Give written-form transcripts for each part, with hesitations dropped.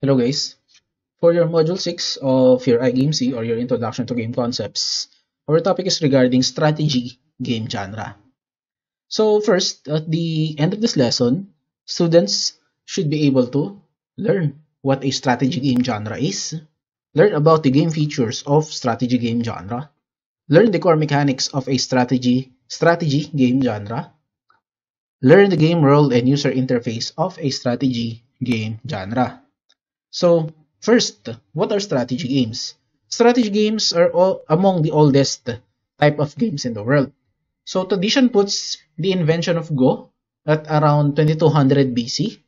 Hello guys. For your module 6 of your IGAMEC or your introduction to game concepts, our topic is regarding strategy game genre. So first, at the end of this lesson, students should be able to learn what a strategy game genre is, learn about the game features of strategy game genre, learn the core mechanics of a strategy game genre, learn the game role and user interface of a strategy game genre. So, first, what are strategy games? Strategy games are among the oldest type of games in the world. So, tradition puts the invention of Go at around 2200 BC.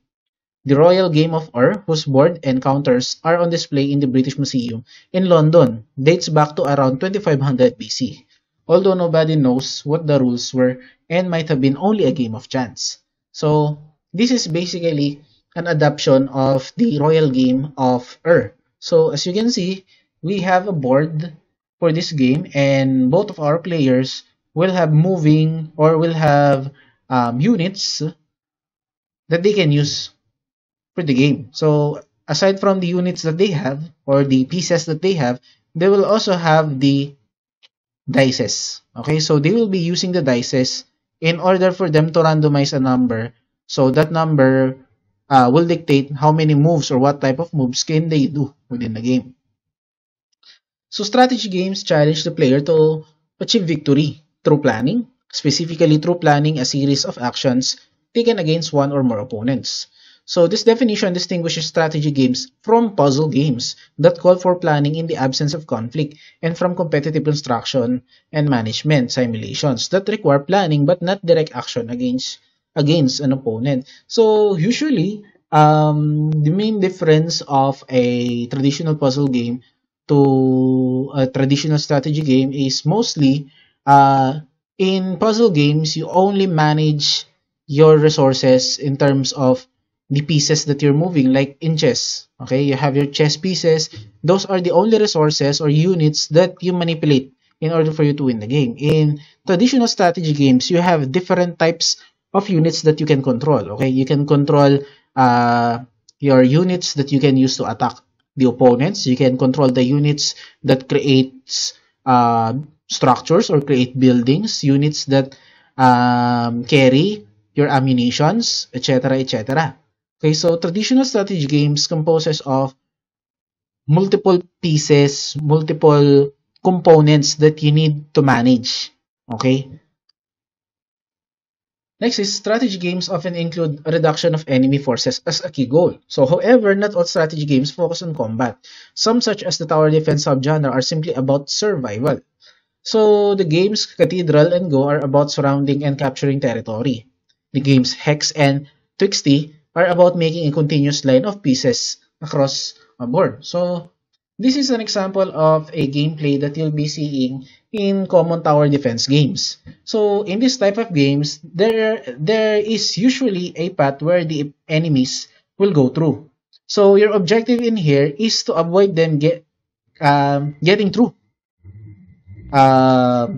The Royal Game of Ur, whose board and counters are on display in the British Museum in London, dates back to around 2500 BC, although nobody knows what the rules were and might have been only a game of chance. So, this is basically an adaptation of the Royal Game of Ur. So, as you can see, we have a board for this game, and both of our players will have moving or will have units that they can use for the game. So aside from the units that they have or the pieces that they have, they will also have the dices. Okay, so they will be using the dices in order for them to randomize a number. So that number will dictate how many moves or what type of moves can they do within the game. So strategy games challenge the player to achieve victory through planning, specifically through planning a series of actions taken against one or more opponents. So this definition distinguishes strategy games from puzzle games that call for planning in the absence of conflict and from competitive construction and management simulations that require planning but not direct action against an opponent. So usually the main difference of a traditional puzzle game to a traditional strategy game is mostly in puzzle games you only manage your resources in terms of the pieces that you're moving, like in chess. Okay, you have your chess pieces. Those are the only resources or units that you manipulate in order for you to win the game. In traditional strategy games, you have different types of units that you can control. Okay, you can control your units that you can use to attack the opponents. You can control the units that creates structures or create buildings, units that carry your ammunitions, etc., etc. Okay, so traditional strategy games composes of multiple pieces, multiple components that you need to manage. Okay. Next is strategy games often include a reduction of enemy forces as a key goal. So, however, not all strategy games focus on combat. Some, such as the tower defense subgenre, are simply about survival. So, the games Cathedral and Go are about surrounding and capturing territory. The games Hex and Twixty are about making a continuous line of pieces across a board. So, this is an example of a gameplay that you'll be seeing in common tower defense games. So, in this type of games, there is usually a path where the enemies will go through. So, your objective in here is to avoid them getting through uh,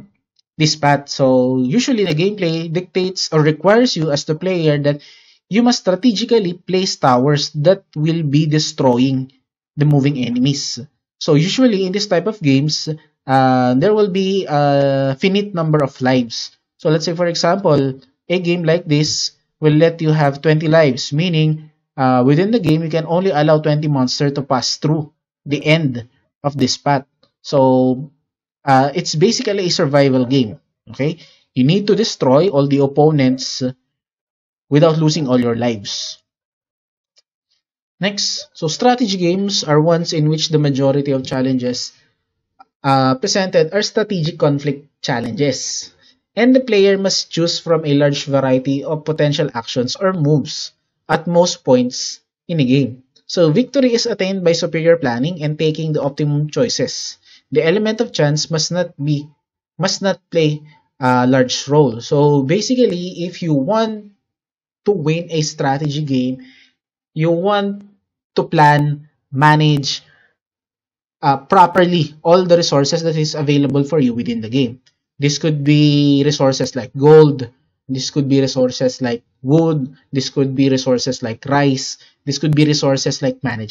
this path. So usually the gameplay dictates or requires you as the player that you must strategically place towers that will be destroying the moving enemies. So usually in this type of games, there will be a finite number of lives. So let's say for example, a game like this will let you have 20 lives, meaning within the game you can only allow 20 monsters to pass through the end of this path. So it's basically a survival game. Okay, you need to destroy all the opponents without losing all your lives. Next, so strategy games are ones in which the majority of challenges presented are strategic conflict challenges, and the player must choose from a large variety of potential actions or moves at most points in a game. So victory is attained by superior planning and taking the optimum choices. The element of chance must not play a large role. So basically, if you want to win a strategy game, you want to plan, manage properly all the resources that is available for you within the game. This could be resources like gold, This could be resources like wood. This could be resources like rice. This could be resources like do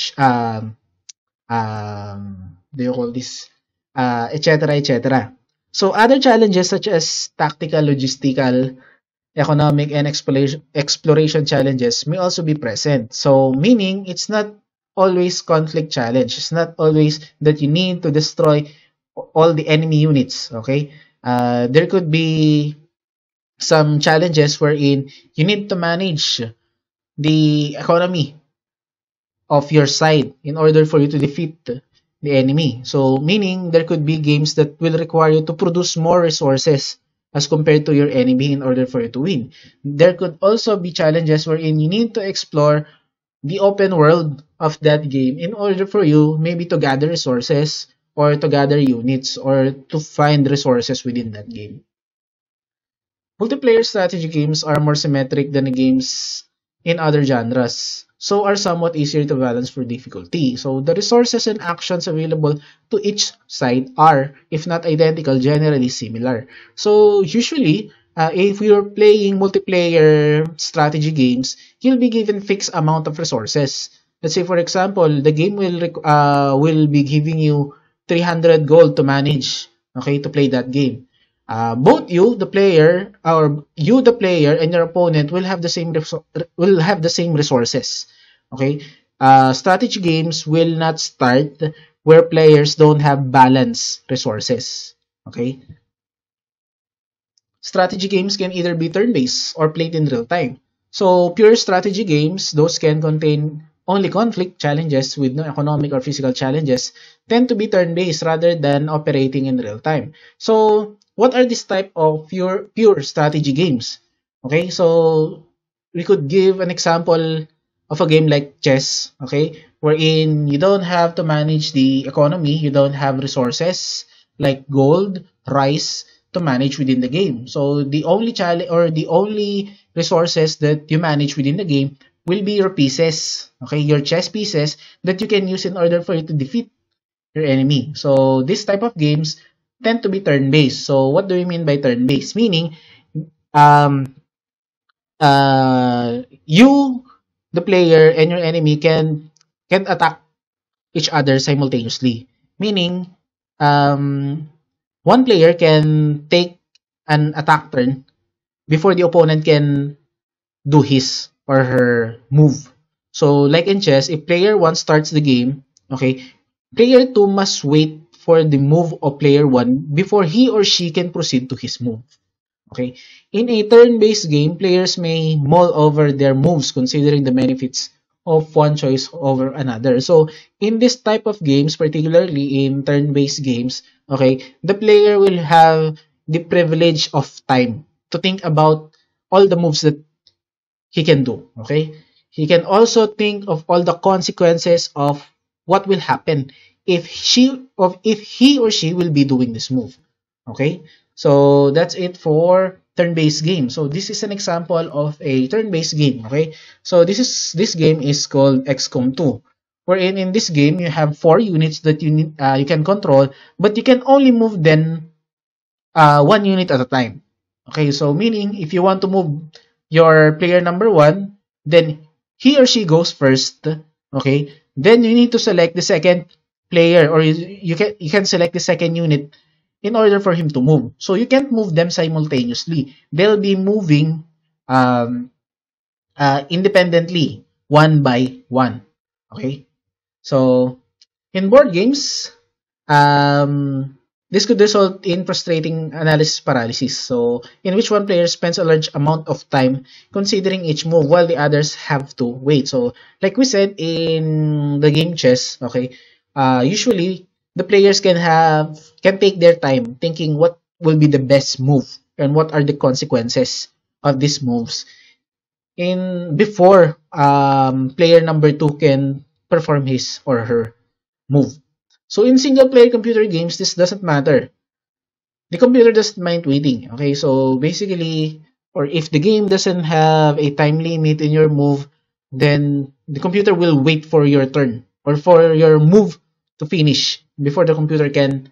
you call this, etc., etc. So other challenges such as tactical, logistical, economic, and exploration challenges may also be present. So meaning it's not always conflict challenge. It's not always that you need to destroy all the enemy units. Okay, there could be some challenges wherein you need to manage the economy of your side in order for you to defeat the enemy. So, meaning there could be games that will require you to produce more resources as compared to your enemy in order for you to win. There could also be challenges wherein you need to explore the open world of that game in order for you maybe to gather resources or to gather units or to find resources within that game. Multiplayer strategy games are more symmetric than the games in other genres, so are somewhat easier to balance for difficulty. So the resources and actions available to each side are, if not identical, generally similar. So usually, if you're playing multiplayer strategy games, you'll be given fixed amount of resources. Let's say, for example, the game will be giving you 300 gold to manage, okay, to play that game. Both you, the player, or you, the player, and your opponent will have the same resources. Okay, strategy games will not start where players don't have balanced resources. Okay, strategy games can either be turn-based or played in real time. So pure strategy games, those can contain only conflict challenges with no economic or physical challenges, tend to be turn-based rather than operating in real time. So what are these type of pure strategy games? Okay, so we could give an example of a game like chess, okay, wherein you don't have to manage the economy, you don't have resources like gold, rice, to manage within the game. So the only challenge or the only resources that you manage within the game will be your pieces, okay, your chess pieces that you can use in order for you to defeat your enemy. So this type of games tend to be turn-based. So what do we mean by turn-based? Meaning, um, you, the player, and your enemy can attack each other simultaneously. Meaning, um, one player can take an attack turn before the opponent can do his or her move. So, like in chess, if player 1 starts the game, okay, player 2 must wait for the move of player 1 before he or she can proceed to his move. Okay. In a turn-based game, players may mull over their moves considering the benefits of one choice over another. So, in this type of games, particularly in turn-based games, okay, the player will have the privilege of time to think about all the moves that he can do. Okay? He can also think of all the consequences of what will happen if he or she will be doing this move. Okay? So that's it for turn-based game. So this is an example of a turn-based game. Okay? So this game is called XCOM 2. Wherein in this game you have 4 units that you can control, but you can only move them 1 unit at a time. Okay, so meaning if you want to move your player number 1, then he or she goes first. Okay, then you need to select the second player, or you can select the second unit in order for him to move. So you can't move them simultaneously. They'll be moving um, independently, one by one. Okay, so in board games, um, this could result in frustrating analysis paralysis, so in which one player spends a large amount of time considering each move while the others have to wait. So, like we said in the game chess, okay, usually the players can take their time thinking what will be the best move and what are the consequences of these moves in before player number 2 can perform his or her move. So in single player computer games, this doesn't matter. The computer doesn't mind waiting. Okay, so basically, or if the game doesn't have a time limit in your move, then the computer will wait for your turn or for your move to finish before the computer can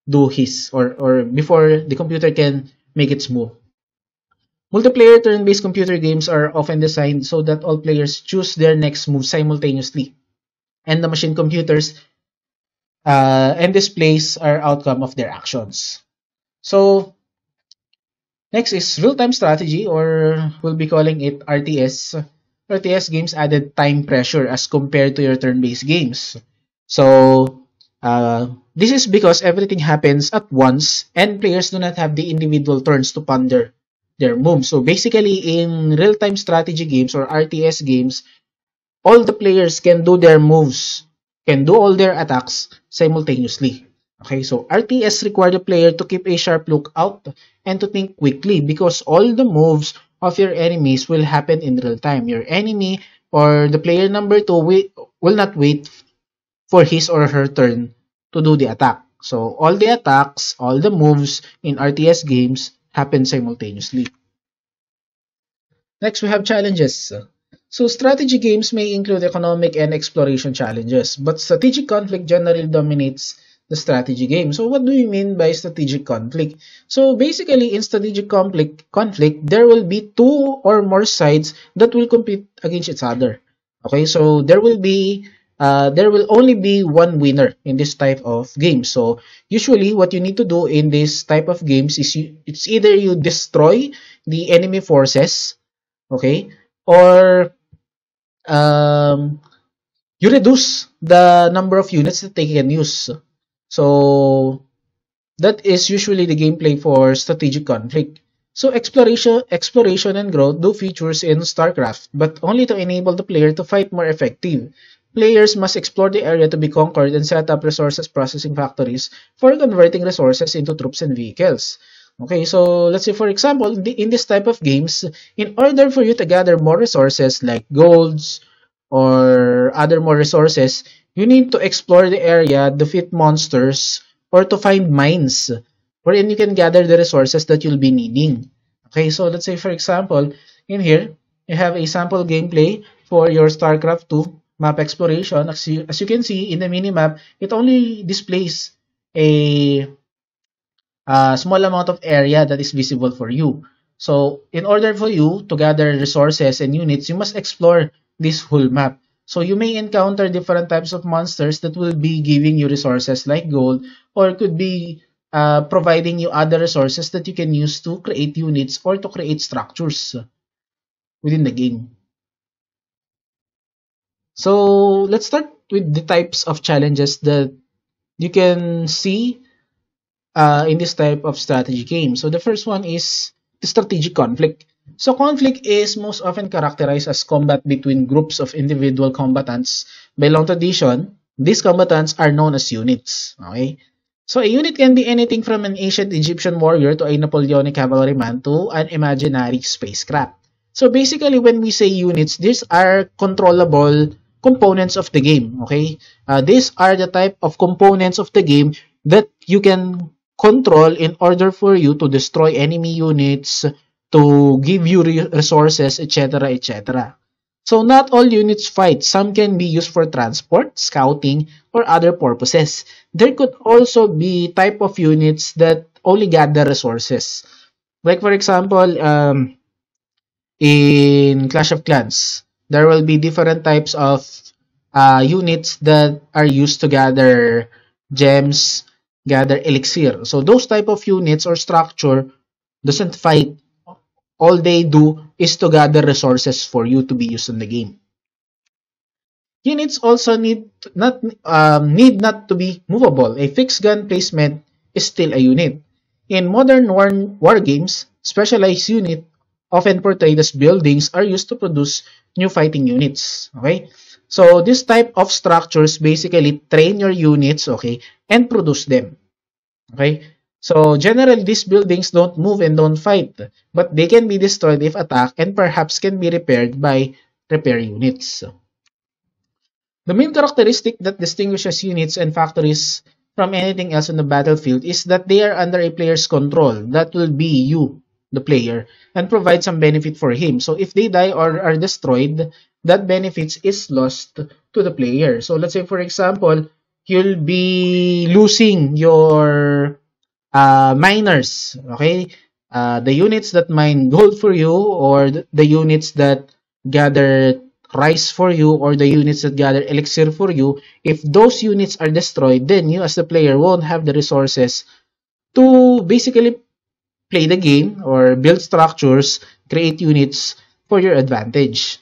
do his or before the computer can make its move. Multiplayer turn-based computer games are often designed so that all players choose their next move simultaneously, and the machine computers and displays are outcome of their actions. So next is real-time strategy, or we'll be calling it RTS. RTS games added time pressure as compared to your turn-based games. So this is because everything happens at once and players do not have the individual turns to ponder their moves. So basically, in real-time strategy games or RTS games, all the players can do their moves, can do all their attacks simultaneously. Okay, so RTS require the player to keep a sharp lookout and to think quickly because all the moves of your enemies will happen in real time. Your enemy or the player number two will not wait for his or her turn to do the attack. So all the attacks, all the moves in RTS games happen simultaneously. Next, we have challenges. So, strategy games may include economic and exploration challenges, but strategic conflict generally dominates the strategy game. So, what do we mean by strategic conflict? So, basically, in strategic conflict, there will be two or more sides that will compete against each other. Okay, so there will only be one winner in this type of game. So, usually, what you need to do in this type of games is it's either you destroy the enemy forces, okay, or um, you reduce the number of units that they can use. So that is usually the gameplay for strategic conflict. So exploration and growth do features in StarCraft, but only to enable the player to fight more effective. Players must explore the area to be conquered and set up resources processing factories for converting resources into troops and vehicles. Okay, so let's say for example, in this type of games, in order for you to gather more resources like golds or other more resources, you need to explore the area, defeat monsters, or to find mines wherein you can gather the resources that you'll be needing. Okay, so let's say for example, in here, you have a sample gameplay for your StarCraft 2 map exploration. As you can see in the minimap, it only displays a small amount of area that is visible for you. So in order for you to gather resources and units, you must explore this whole map. So you may encounter different types of monsters that will be giving you resources like gold, or could be providing you other resources that you can use to create units or to create structures within the game. So let's start with the types of challenges that you can see in this type of strategy game. So the first one is the strategic conflict. So conflict is most often characterized as combat between groups of individual combatants. By long tradition, these combatants are known as units. Okay? So a unit can be anything from an ancient Egyptian warrior to a Napoleonic cavalryman to an imaginary spacecraft. So basically, when we say units, these are controllable components of the game. Okay, these are the type of components of the game that you can control in order for you to destroy enemy units, to give you resources, etc., etc. So not all units fight. Some can be used for transport, scouting, or other purposes. There could also be type of units that only gather resources. Like for example, in Clash of Clans, there will be different types of units that are used to gather gems, gather elixir. So those type of units or structure doesn't fight. All they do is to gather resources for you to be used in the game. Units also need not to be movable. A fixed gun placement is still a unit. In modern war games, specialized unit, often portrayed as buildings, are used to produce new fighting units. Okay, so this type of structures basically train your units, okay, and produce them. Okay, so generally these buildings don't move and don't fight, but they can be destroyed if attacked and perhaps can be repaired by repair units. The main characteristic that distinguishes units and factories from anything else on the battlefield is that they are under a player's control. That will be you, the player, and provide some benefit for him. So if they die or are destroyed, that benefits is lost to the player. So let's say, for example, you'll be losing your miners, okay? The units that mine gold for you, or the units that gather rice for you, or the units that gather elixir for you, if those units are destroyed, then you as the player won't have the resources to basically play the game or build structures, create units for your advantage.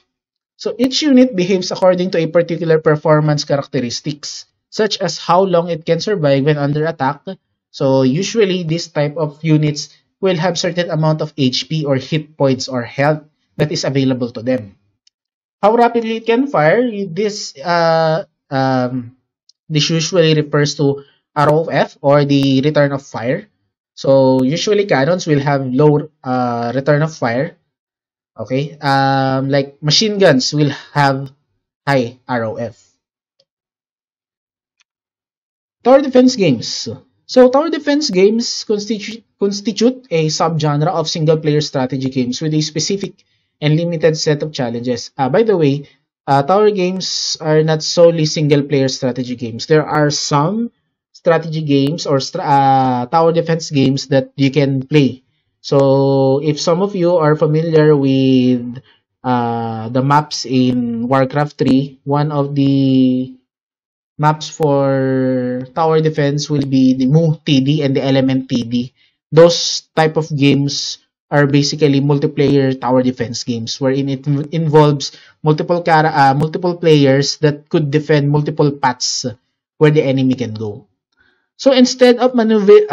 So each unit behaves according to a particular performance characteristics, such as how long it can survive when under attack. So usually this type of units will have certain amount of HP or hit points or health that is available to them. How rapidly it can fire, this usually refers to ROF or the return of fire. So usually cannons will have low return of fire. Okay, like machine guns will have high ROF. Tower defense games. So tower defense games constitute a subgenre of single-player strategy games with a specific and limited set of challenges. By the way, tower games are not solely single-player strategy games. There are some strategy games or tower defense games that you can play. So if some of you are familiar with the maps in Warcraft 3, one of the maps for tower defense will be the Mu TD and the Element TD. Those type of games are basically multiplayer tower defense games wherein it involves multiple players that could defend multiple paths where the enemy can go. So instead of maneuvering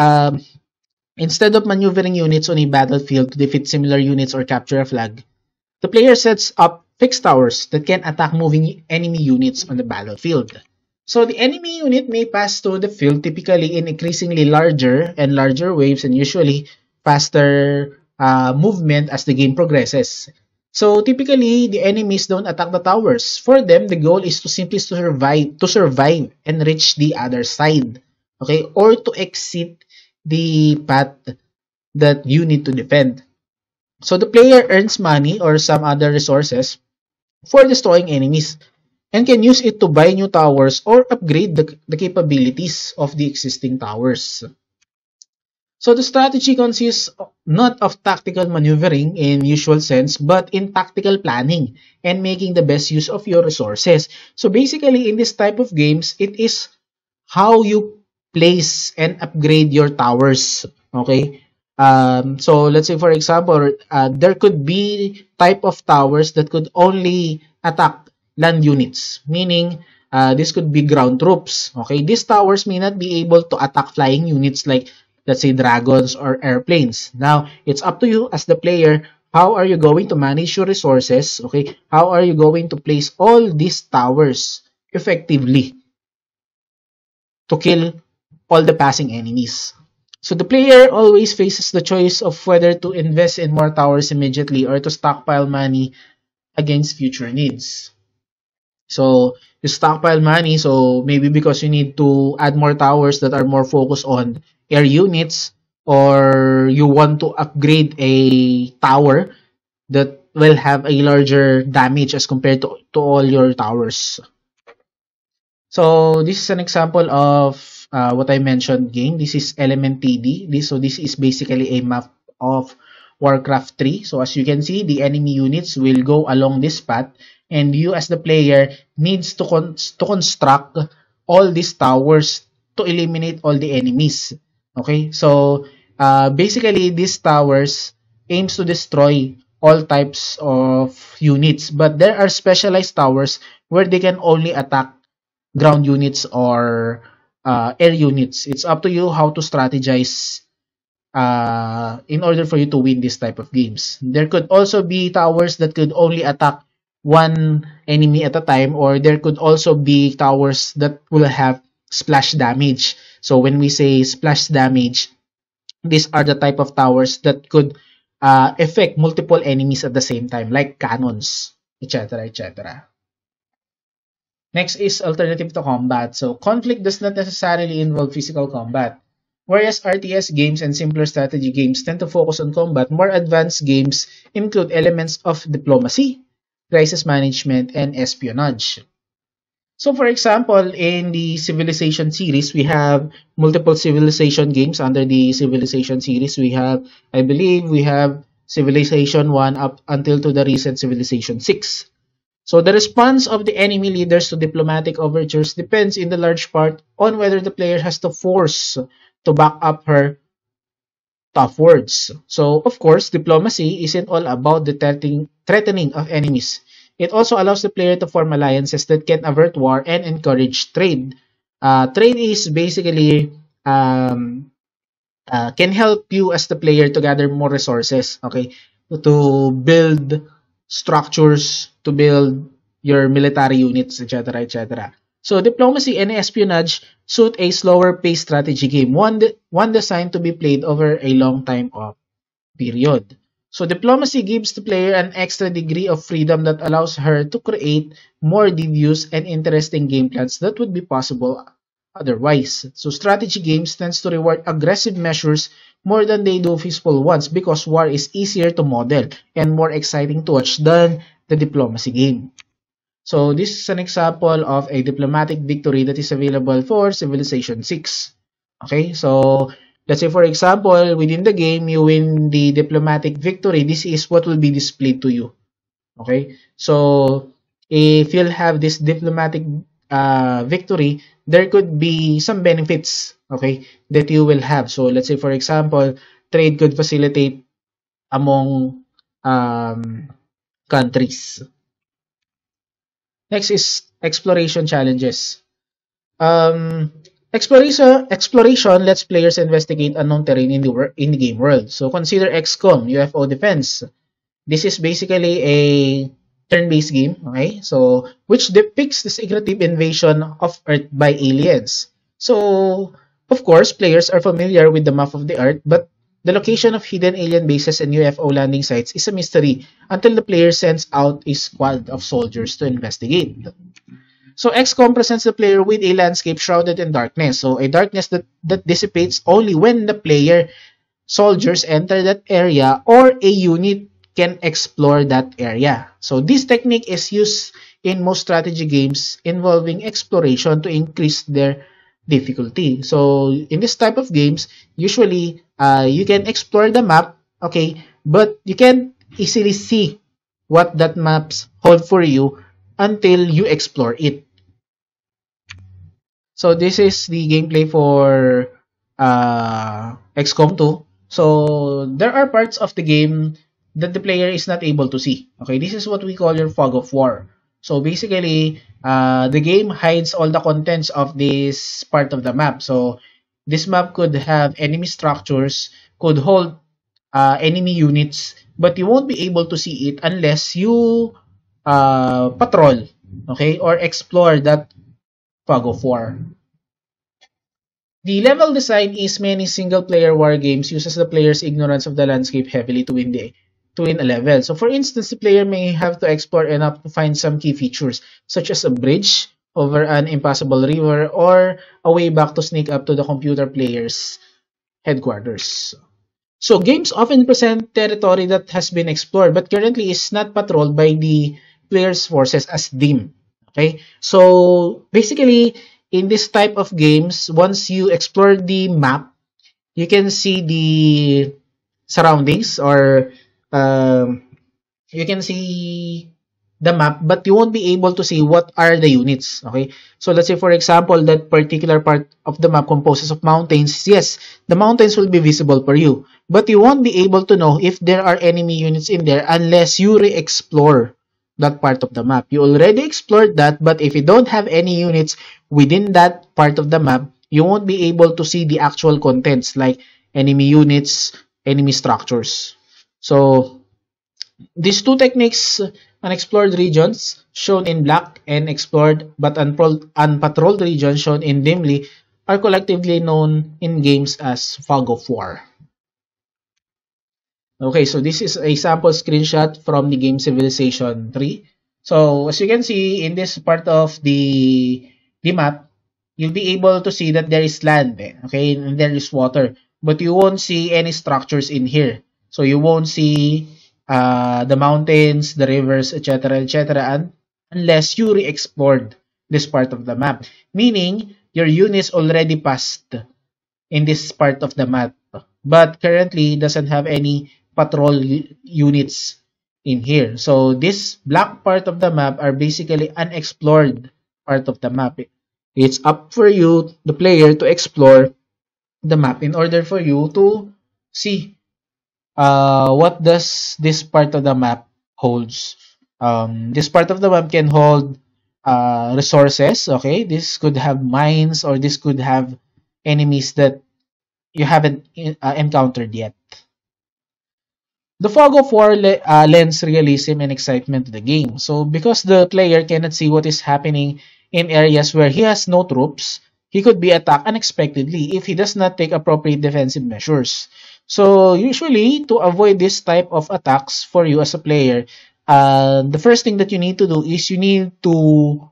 units on a battlefield to defeat similar units or capture a flag, the player sets up fixed towers that can attack moving enemy units on the battlefield. So the enemy unit may pass through the field typically in increasingly larger and larger waves and usually faster movement as the game progresses. So typically the enemies don't attack the towers. For them, the goal is to simply survive and reach the other side. Okay, or to exit the path that you need to defend. So the player earns money or some other resources for destroying enemies and can use it to buy new towers or upgrade the capabilities of the existing towers. So the strategy consists not of tactical maneuvering in usual sense, but in tactical planning and making the best use of your resources. So basically in this type of games, it is how you place and upgrade your towers. Okay. So let's say for example, there could be type of towers that could only attack land units, meaning this could be ground troops. Okay, these towers may not be able to attack flying units like let's say dragons or airplanes. Now it's up to you as the player. How are you going to manage your resources? Okay, how are you going to place all these towers effectively to kill all the passing enemies? So the player always faces the choice of whether to invest in more towers immediately or to stockpile money against future needs. So you stockpile money, so maybe because you need to add more towers that are more focused on air units, or you want to upgrade a tower that will have a larger damage as compared to all your towers. So this is an example of what I mentioned game. This is Element TD. This is basically a map of Warcraft 3. So as you can see, the enemy units will go along this path, and you as the player needs to construct all these towers to eliminate all the enemies. Okay, so basically these towers aims to destroy all types of units, but there are specialized towers where they can only attack ground units or air units. It's up to you how to strategize in order for you to win this type of games. There could also be towers that could only attack one enemy at a time, or there could also be towers that will have splash damage. So when we say splash damage, these are the type of towers that could affect multiple enemies at the same time, like cannons, etc., etc. Next is alternative to combat. So conflict does not necessarily involve physical combat. Whereas RTS games and simpler strategy games tend to focus on combat, more advanced games include elements of diplomacy, crisis management, and espionage. So, for example, in the Civilization series, we have multiple Civilization games under the Civilization series. We have, I believe, we have Civilization 1 up until to the recent Civilization 6. So, the response of the enemy leaders to diplomatic overtures depends in the large part on whether the player has the force to back up her tough words. So, of course, diplomacy isn't all about the threatening of enemies. It also allows the player to form alliances that can avert war and encourage trade. Trade is basically can help you as the player to gather more resources, okay, to build structures, to build your military units, etc., etc. So diplomacy and espionage suit a slower paced strategy game, one designed to be played over a long time of period. So diplomacy gives the player an extra degree of freedom that allows her to create more devious and interesting game plans that would be possible otherwise. So strategy games tends to reward aggressive measures more than they do peaceful ones because war is easier to model and more exciting to watch than the diplomacy game. So this is an example of a diplomatic victory that is available for Civilization 6. Okay, so let's say for example, within the game, you win the diplomatic victory. This is what will be displayed to you. Okay, so if you'll have this diplomatic victory, there could be some benefits, okay, that you will have. So let's say for example, trade could facilitate among countries. Next is exploration challenges. Um, exploration lets players investigate unknown terrain in in the game world. So consider XCOM, UFO Defense. This is basically a turn-based game, okay? So which depicts the secretive invasion of Earth by aliens. So of course, players are familiar with the map of the Earth, but the location of hidden alien bases and UFO landing sites is a mystery until the player sends out a squad of soldiers to investigate. So XCOM presents the player with a landscape shrouded in darkness. So a darkness that dissipates only when the player soldiers enter that area or a unit can explore that area. So this technique is used in most strategy games involving exploration to increase their difficulty. So in this type of games, usually you can explore the map, okay, but you can easily see what that maps hold for you until you explore it. So this is the gameplay for XCOM 2. So there are parts of the game that the player is not able to see. Okay, this is what we call your fog of war. So basically, the game hides all the contents of this part of the map. So this map could have enemy structures, could hold enemy units, but you won't be able to see it unless you patrol, okay, or explore that fog of war. The level design is many single-player war games uses the player's ignorance of the landscape heavily to win a level. So for instance, the player may have to explore enough to find some key features, such as a bridge over an impassable river or a way back to sneak up to the computer player's headquarters. So games often present territory that has been explored but currently is not patrolled by the player's forces as dim. Okay? So basically in this type of games, once you explore the map, you can see the surroundings or um, you can see the map, but you won't be able to see what are the units. Okay, so let's say for example that particular part of the map composes of mountains. Yes, the mountains will be visible for you, but you won't be able to know if there are enemy units in there unless you re-explore that part of the map. You already explored that, but if you don't have any units within that part of the map, you won't be able to see the actual contents like enemy units, enemy structures. So these two techniques, unexplored regions shown in black and explored but unpatrolled regions shown in dimly, are collectively known in games as fog of war. Okay, so this is a sample screenshot from the game Civilization 3. So as you can see in this part of the map, you'll be able to see that there is land, okay, and there is water, but you won't see any structures in here. So you won't see the mountains, the rivers, etc., etc., unless you re-explored this part of the map. Meaning, your units already passed in this part of the map, but currently doesn't have any patrol units in here. So this black part of the map are basically unexplored part of the map. It's up for you, the player, to explore the map in order for you to see what does this part of the map holds. This part of the map can hold resources. Okay, this could have mines, or this could have enemies that you haven't encountered yet. The fog of war lends realism and excitement to the game. So because the player cannot see what is happening in areas where he has no troops, he could be attacked unexpectedly if he does not take appropriate defensive measures. So usually, to avoid this type of attacks for you as a player, the first thing that you need to do is you need to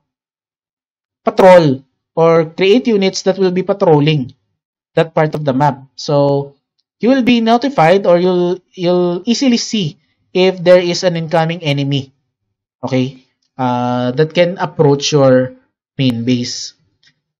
patrol or create units that will be patrolling that part of the map. So you will be notified, or you'll easily see if there is an incoming enemy. Okay, that can approach your main base.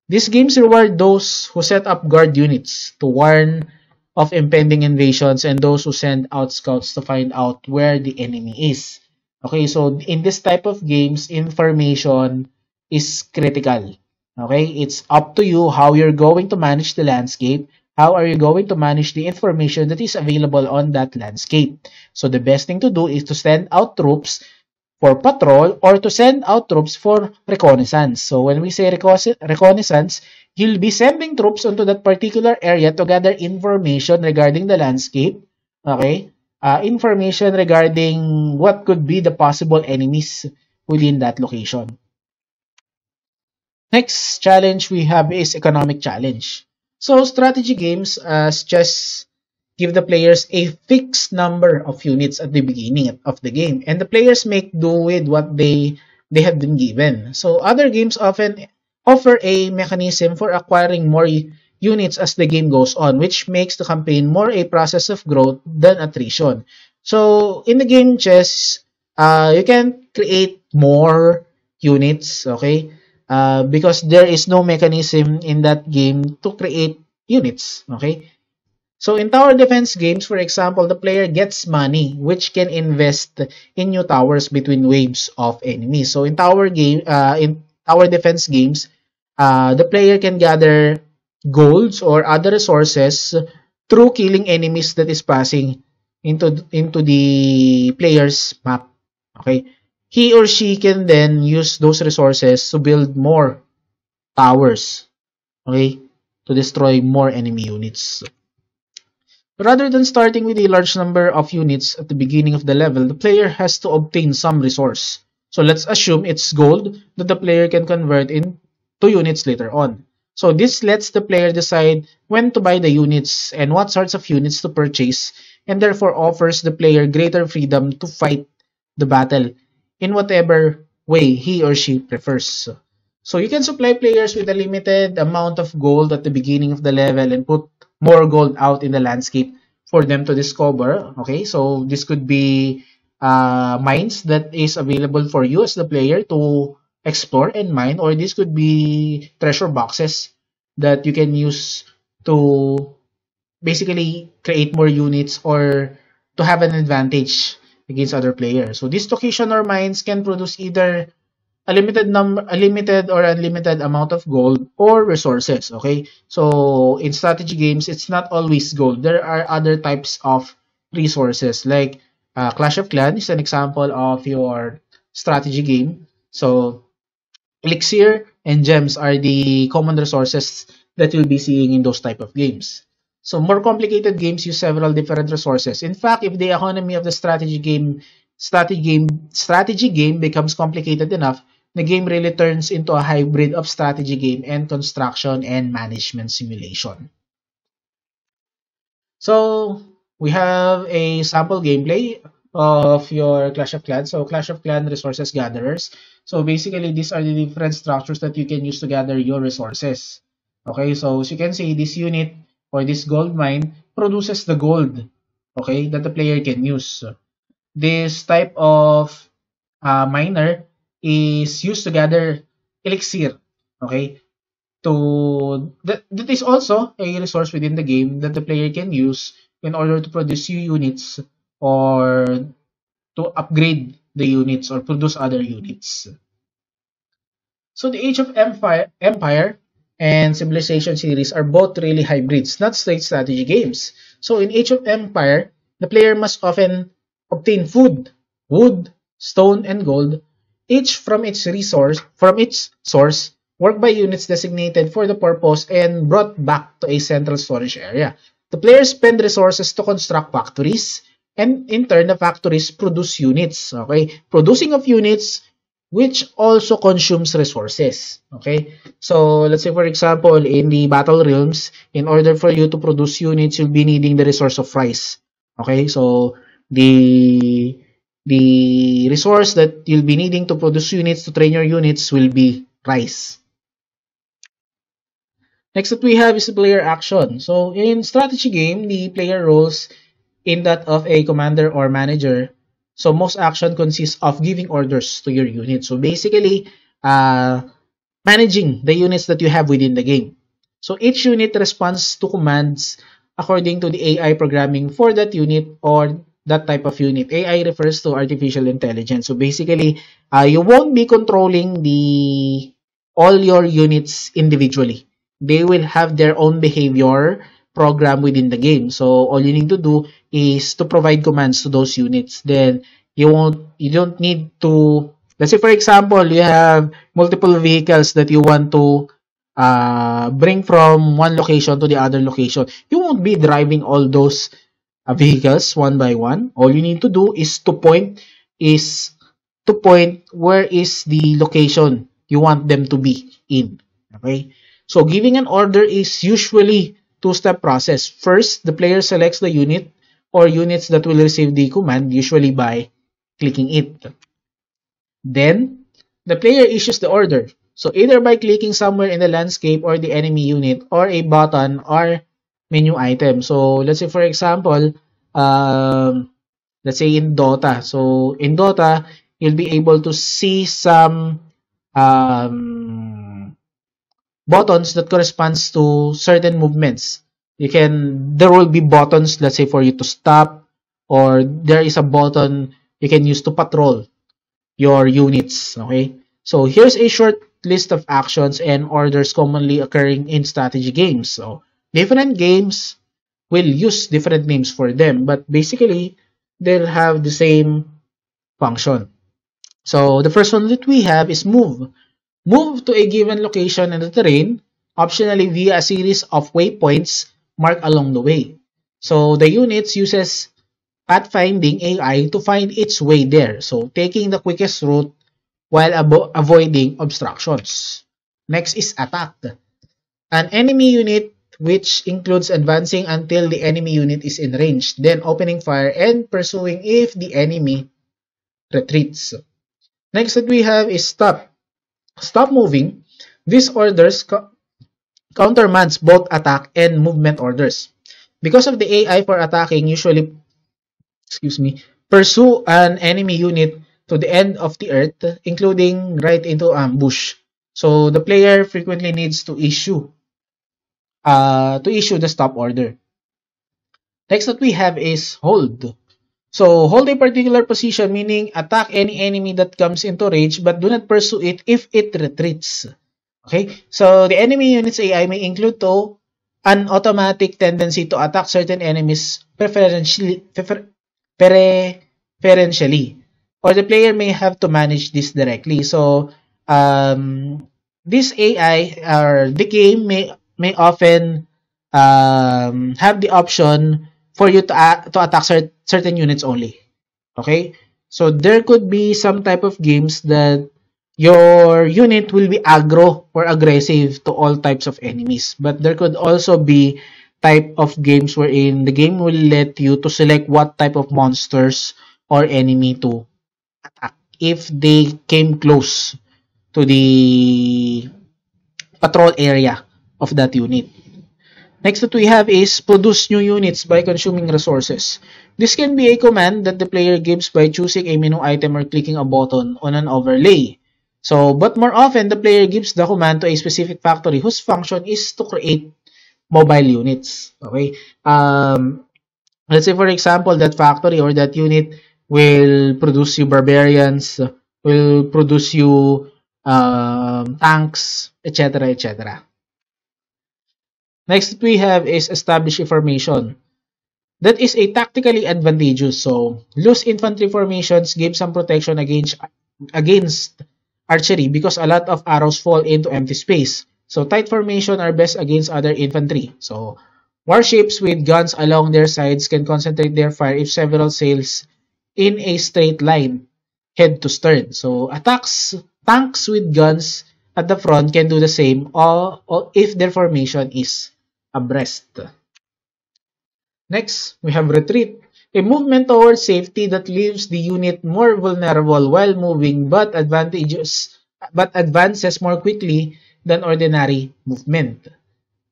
These games reward those who set up guard units to warn of impending invasions, and those who send out scouts to find out where the enemy is. Okay, so in this type of games, information is critical. Okay, it's up to you how you're going to manage the landscape. How are you going to manage the information that is available on that landscape? So the best thing to do is to send out troops for patrol, or to send out troops for reconnaissance. So when we say reconnaissance, you'll be sending troops onto that particular area to gather information regarding the landscape. Okay? Information regarding what could be the possible enemies within that location. Next challenge we have is economic challenge. So strategy games as chess give the players a fixed number of units at the beginning of the game, and the players make do with what they have been given. So other games often offer a mechanism for acquiring more units as the game goes on, which makes the campaign more a process of growth than attrition. So in the game chess, you can create more units, okay? Because there is no mechanism in that game to create units, okay? So in tower defense games, for example, the player gets money which can invest in new towers between waves of enemies. So in tower defense games, the player can gather golds or other resources through killing enemies that is passing into the player's map. Okay, he or she can then use those resources to build more towers. Okay, to destroy more enemy units. Rather than starting with a large number of units at the beginning of the level, the player has to obtain some resource. So let's assume it's gold that the player can convert into units later on. So this lets the player decide when to buy the units and what sorts of units to purchase, and therefore offers the player greater freedom to fight the battle in whatever way he or she prefers. So you can supply players with a limited amount of gold at the beginning of the level and put more gold out in the landscape for them to discover. Okay, so this could be mines that is available for you as the player to explore and mine, or this could be treasure boxes that you can use to basically create more units or to have an advantage against other players. So these location or mines can produce either a limited or unlimited amount of gold or resources. Okay, so in strategy games, it's not always gold. There are other types of resources, like Clash of Clans is an example of your strategy game. So elixir and gems are the common resources that you'll be seeing in those type of games. So more complicated games use several different resources. In fact, if the economy of the strategy game becomes complicated enough, the game really turns into a hybrid of strategy game and construction and management simulation. So we have a sample gameplay of your Clash of Clans. So Clash of Clan resources gatherers. So basically, these are the different structures that you can use to gather your resources. Okay, so as you can see, this unit or this gold mine produces the gold, okay, that the player can use. This type of miner is used to gather elixir. Okay? That is also a resource within the game that the player can use in order to produce new units or to upgrade the units or produce other units. So the Age of Empire and Civilization series are both really hybrids, not straight strategy games. So in Age of Empire, the player must often obtain food, wood, stone, and gold, each from its source, work by units designated for the purpose and brought back to a central storage area. The players spend resources to construct factories, and in turn, the factories produce units. Okay, producing of units which also consumes resources. Okay, so let's say for example, in the battle realms, in order for you to produce units, you'll be needing the resource of rice. Okay, so the the resource that you'll be needing to produce units to train your units will be rice. Next that we have is the player action. So in strategy game, the player roles in that of a commander or manager. So most action consists of giving orders to your unit. So basically, managing the units that you have within the game. So each unit responds to commands according to the AI programming for that unit or that type of unit. AI refers to artificial intelligence. So basically, you won't be controlling the all your units individually. They will have their own behavior program within the game. So all you need to do is to provide commands to those units. Then you don't need to, let's say for example, you have multiple vehicles that you want to bring from one location to the other location. You won't be driving all those vehicles one by one. All you need to do is to point where is the location you want them to be in. Okay? So giving an order is usually two-step process. First, the player selects the unit or units that will receive the command, usually by clicking it. Then, the player issues the order. So either by clicking somewhere in the landscape or the enemy unit or a button or menu item. So let's say for example, um, let's say in Dota. So in Dota, you'll be able to see some um, buttons that corresponds to certain movements. There will be buttons, let's say for you to stop, or there is a button you can use to patrol your units. Okay, so here's a short list of actions and orders commonly occurring in strategy games. So different games will use different names for them, but basically they'll have the same function. So the first one that we have is move. Move to a given location in the terrain, optionally via a series of waypoints marked along the way. So the units uses pathfinding AI to find its way there. So taking the quickest route while avoiding obstructions. Next is attack. An enemy unit which includes advancing until the enemy unit is in range, then opening fire and pursuing if the enemy retreats. Next that we have is stop. Stop moving. These orders countermands both attack and movement orders. Because of the AI for attacking usually, pursue an enemy unit to the end of the earth, including right into ambush. So the player frequently needs to issue the stop order. Next that we have is hold. So hold a particular position, meaning attack any enemy that comes into range but do not pursue it if it retreats. Okay, so the enemy unit's AI may include to an automatic tendency to attack certain enemies preferentially, or the player may have to manage this directly. So this AI or the game may often have the option for you to attack certain units only. Okay, so there could be some type of games that your unit will be aggro or aggressive to all types of enemies, but there could also be type of games wherein the game will let you to select what type of monsters or enemy to attack if they came close to the patrol area of that unit. Next that we have is produce new units by consuming resources. This can be a command that the player gives by choosing a menu item or clicking a button on an overlay. So, but more often, the player gives the command to a specific factory whose function is to create mobile units. Okay. Let's say, for example, that factory or that unit will produce you barbarians, will produce you tanks, etc., etc. Next we have is establish information. That is a tactically advantageous. So loose infantry formations give some protection against archery because a lot of arrows fall into empty space. So tight formation are best against other infantry. So warships with guns along their sides can concentrate their fire if several sails in a straight line head to stern. So tanks with guns at the front can do the same or if their formation is abreast. Next, we have retreat, a movement towards safety that leaves the unit more vulnerable while moving but advances more quickly than ordinary movement.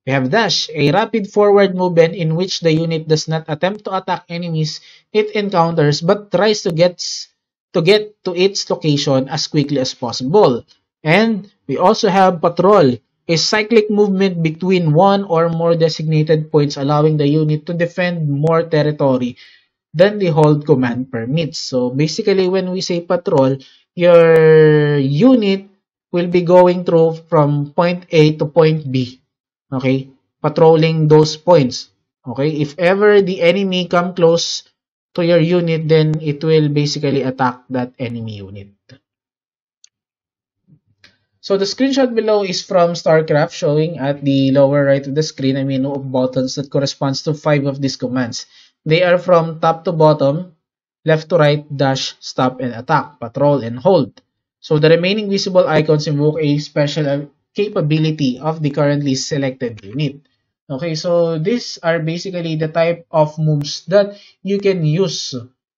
We have dash, a rapid forward movement in which the unit does not attempt to attack enemies it encounters but tries to get to its location as quickly as possible. And we also have patrol, a cyclic movement between one or more designated points allowing the unit to defend more territory than the hold command permits. So basically when we say patrol, your unit will be going through from point A to point B. Okay? Patrolling those points. Okay? If ever the enemy come close to your unit, then it will basically attack that enemy unit. So the screenshot below is from StarCraft showing at the lower right of the screen a menu of buttons that corresponds to 5 of these commands. They are from top to bottom, left to right, dash, stop and attack, patrol, and hold. So the remaining visible icons invoke a special capability of the currently selected unit. Okay, so these are basically the type of moves that you can use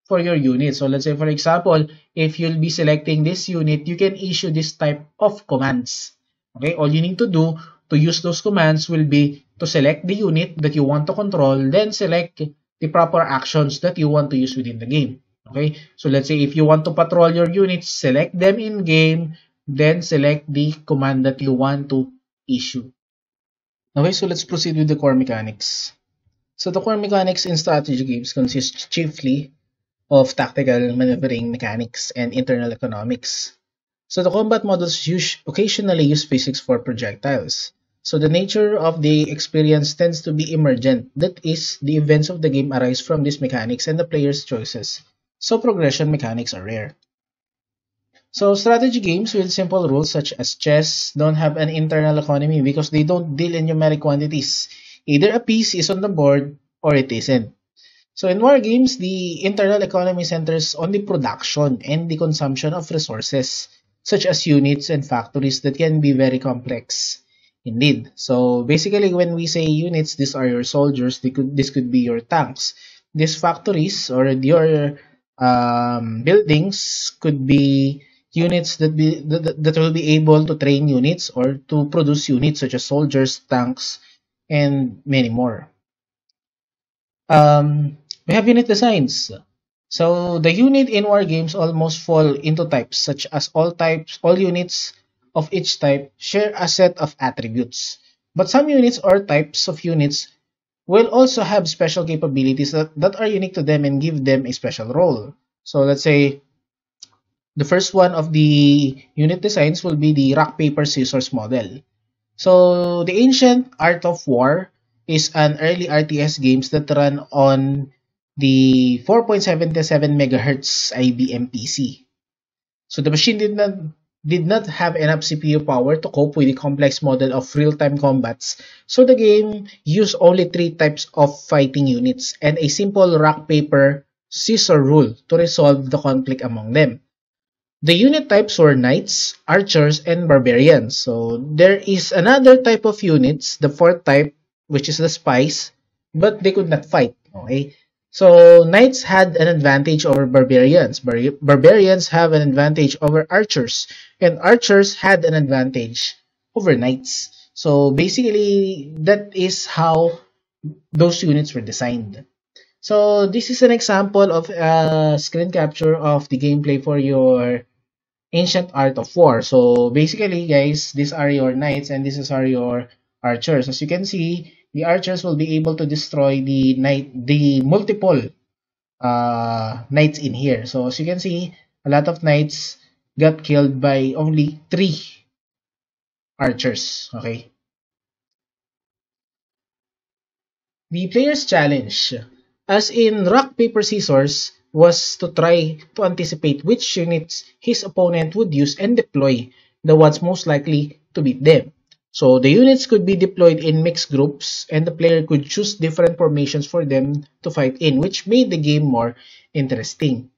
for your unit. So let's say for example, if you'll be selecting this unit, you can issue this type of commands. Okay, all you need to do to use those commands will be to select the unit that you want to control, then select the proper actions that you want to use within the game. Okay, so let's say if you want to patrol your units, select them in game, then select the command that you want to issue. Okay, so let's proceed with the core mechanics. So the core mechanics in strategy games consist chiefly of tactical maneuvering mechanics and internal economics. So the combat models occasionally use physics for projectiles. So the nature of the experience tends to be emergent. That is, the events of the game arise from these mechanics and the player's choices. So progression mechanics are rare. So strategy games with simple rules such as chess don't have an internal economy because they don't deal in numeric quantities. Either a piece is on the board or it isn't. So in war games, the internal economy centers on the production and the consumption of resources, such as units and factories that can be very complex. Indeed. So basically, when we say units, these are your soldiers. This could be your tanks. These factories or your buildings could be units that will be able to train units or to produce units such as soldiers, tanks, and many more. We have unit designs. So the unit in war games almost fall into types, such as all units of each type share a set of attributes. But some units or types of units will also have special capabilities that are unique to them and give them a special role. So let's say the first one of the unit designs will be the rock, paper, scissors model. So the Ancient Art of War is an early RTS games that run on the 4.77 megahertz IBM PC. So the machine did not have enough CPU power to cope with the complex model of real-time combats. So the game used only 3 types of fighting units and a simple rock paper scissor rule to resolve the conflict among them. The unit types were knights, archers, and barbarians. So there is another type of units, the fourth type, which is the spies, but they could not fight. Okay, so knights had an advantage over barbarians. Barbarians have an advantage over archers, and archers had an advantage over knights. So basically, that is how those units were designed. So this is an example of a screen capture of the gameplay for your Ancient Art of War. So basically, guys, these are your knights and these are your archers. As you can see, the archers will be able to destroy the multiple knights in here. So as you can see, a lot of knights got killed by only 3 archers. Okay. The player's challenge, as in rock, paper, scissors, was to try to anticipate which units his opponent would use and deploy the ones most likely to beat them. So the units could be deployed in mixed groups and the player could choose different formations for them to fight in, which made the game more interesting.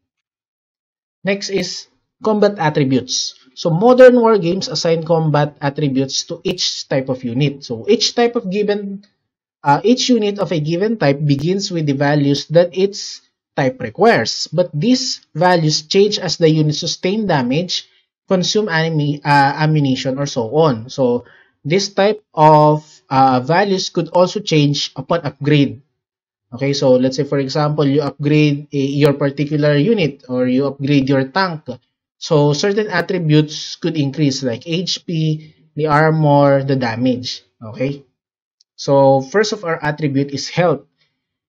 Next is combat attributes. So modern war games assign combat attributes to each type of unit. So each unit of a given type begins with the values that its type requires, but these values change as the unit sustain damage, consume ammunition, or so on. So this type of values could also change upon upgrade. Okay, so let's say for example, you upgrade your particular unit or you upgrade your tank. So certain attributes could increase like HP, the armor, the damage. Okay. So first of our attribute is health.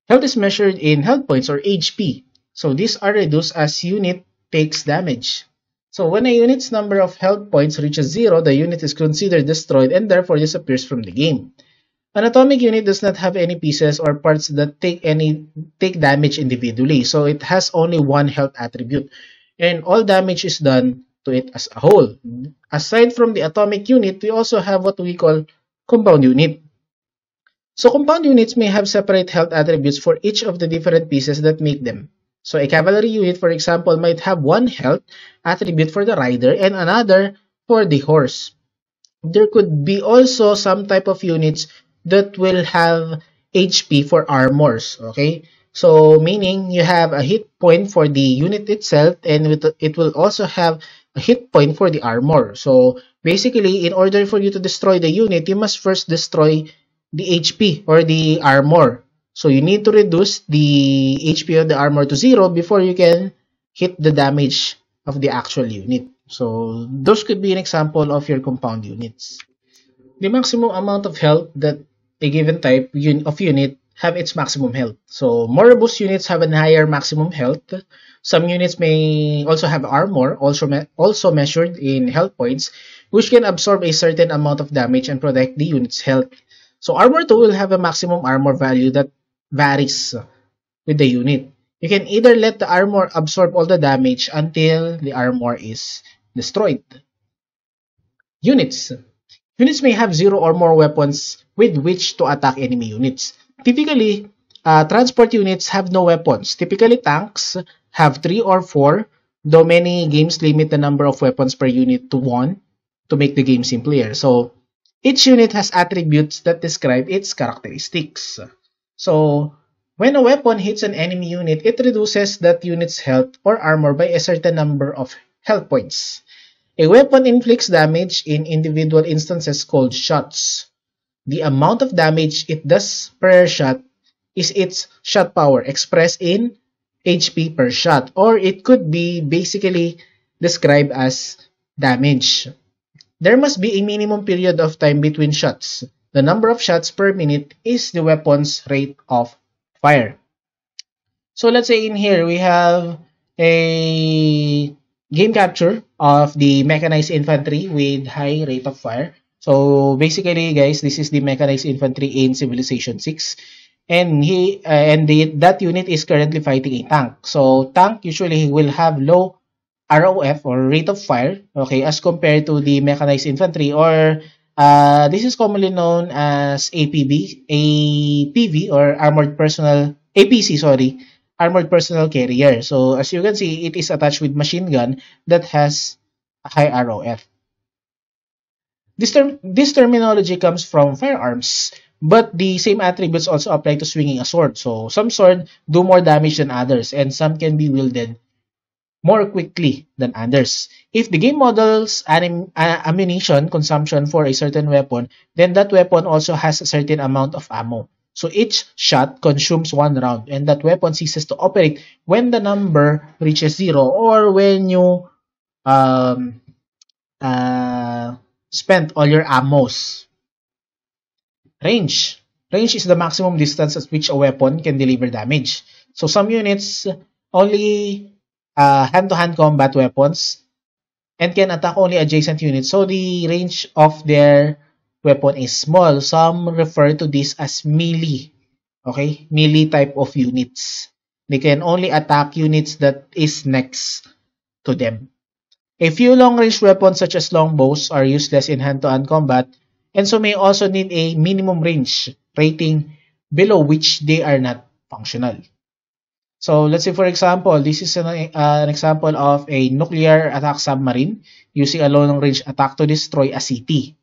Health is measured in health points or HP. So these are reduced as unit takes damage. So when a unit's number of health points reaches 0, the unit is considered destroyed and therefore disappears from the game. An atomic unit does not have any pieces or parts that take damage individually, so it has only one health attribute, and all damage is done to it as a whole. Aside from the atomic unit, we also have what we call compound unit. So compound units may have separate health attributes for each of the different pieces that make them. So a cavalry unit, for example, might have one health attribute for the rider and another for the horse. There could be also some type of units that will have HP for armors, okay? So meaning you have a hit point for the unit itself and it will also have a hit point for the armor. So basically, in order for you to destroy the unit, you must first destroy the HP or the armor. So you need to reduce the HP of the armor to 0 before you can hit the damage of the actual unit. So those could be an example of your compound units. The maximum amount of health that a given type of unit have its maximum health. So more robust units have a higher maximum health. Some units may also have armor, also measured in health points, which can absorb a certain amount of damage and protect the unit's health. So armor 2 will have a maximum armor value that varies with the unit. You can either let the armor absorb all the damage until the armor is destroyed. Units. Units may have 0 or more weapons with which to attack enemy units. Typically, transport units have no weapons. Typically, tanks have 3 or 4, though many games limit the number of weapons per unit to 1 to make the game simpler. So, each unit has attributes that describe its characteristics. So, when a weapon hits an enemy unit, it reduces that unit's health or armor by a certain number of health points. A weapon inflicts damage in individual instances called shots. The amount of damage it does per shot is its shot power expressed in HP per shot, or it could be basically described as damage. There must be a minimum period of time between shots. The number of shots per minute is the weapon's rate of fire. So let's say in here we have a game capture of the mechanized infantry with high rate of fire. So basically, guys, this is the mechanized infantry in Civilization 6, and that unit is currently fighting a tank. So tank usually will have low ROF or rate of fire, okay, as compared to the mechanized infantry, or this is commonly known as APV or armored personal carrier. So as you can see, it is attached with machine gun that has a high ROF. This terminology comes from firearms, but the same attributes also apply to swinging a sword. So some swords do more damage than others, and some can be wielded more quickly than others. If the game models ammunition consumption for a certain weapon, then that weapon also has a certain amount of ammo. So each shot consumes 1 round, and that weapon ceases to operate when the number reaches 0 or when you um, uh, spent all your ammos. Range. Range is the maximum distance at which a weapon can deliver damage. So some units only hand-to-hand combat weapons and can attack only adjacent units. So the range of their weapon is small. Some refer to this as melee. Okay? Melee type of units. They can only attack units that is next to them. A few long-range weapons such as longbows are useless in hand-to-hand combat and so may also need a minimum range rating below which they are not functional. So let's say for example, this is an example of a nuclear attack submarine using a long-range attack to destroy a city.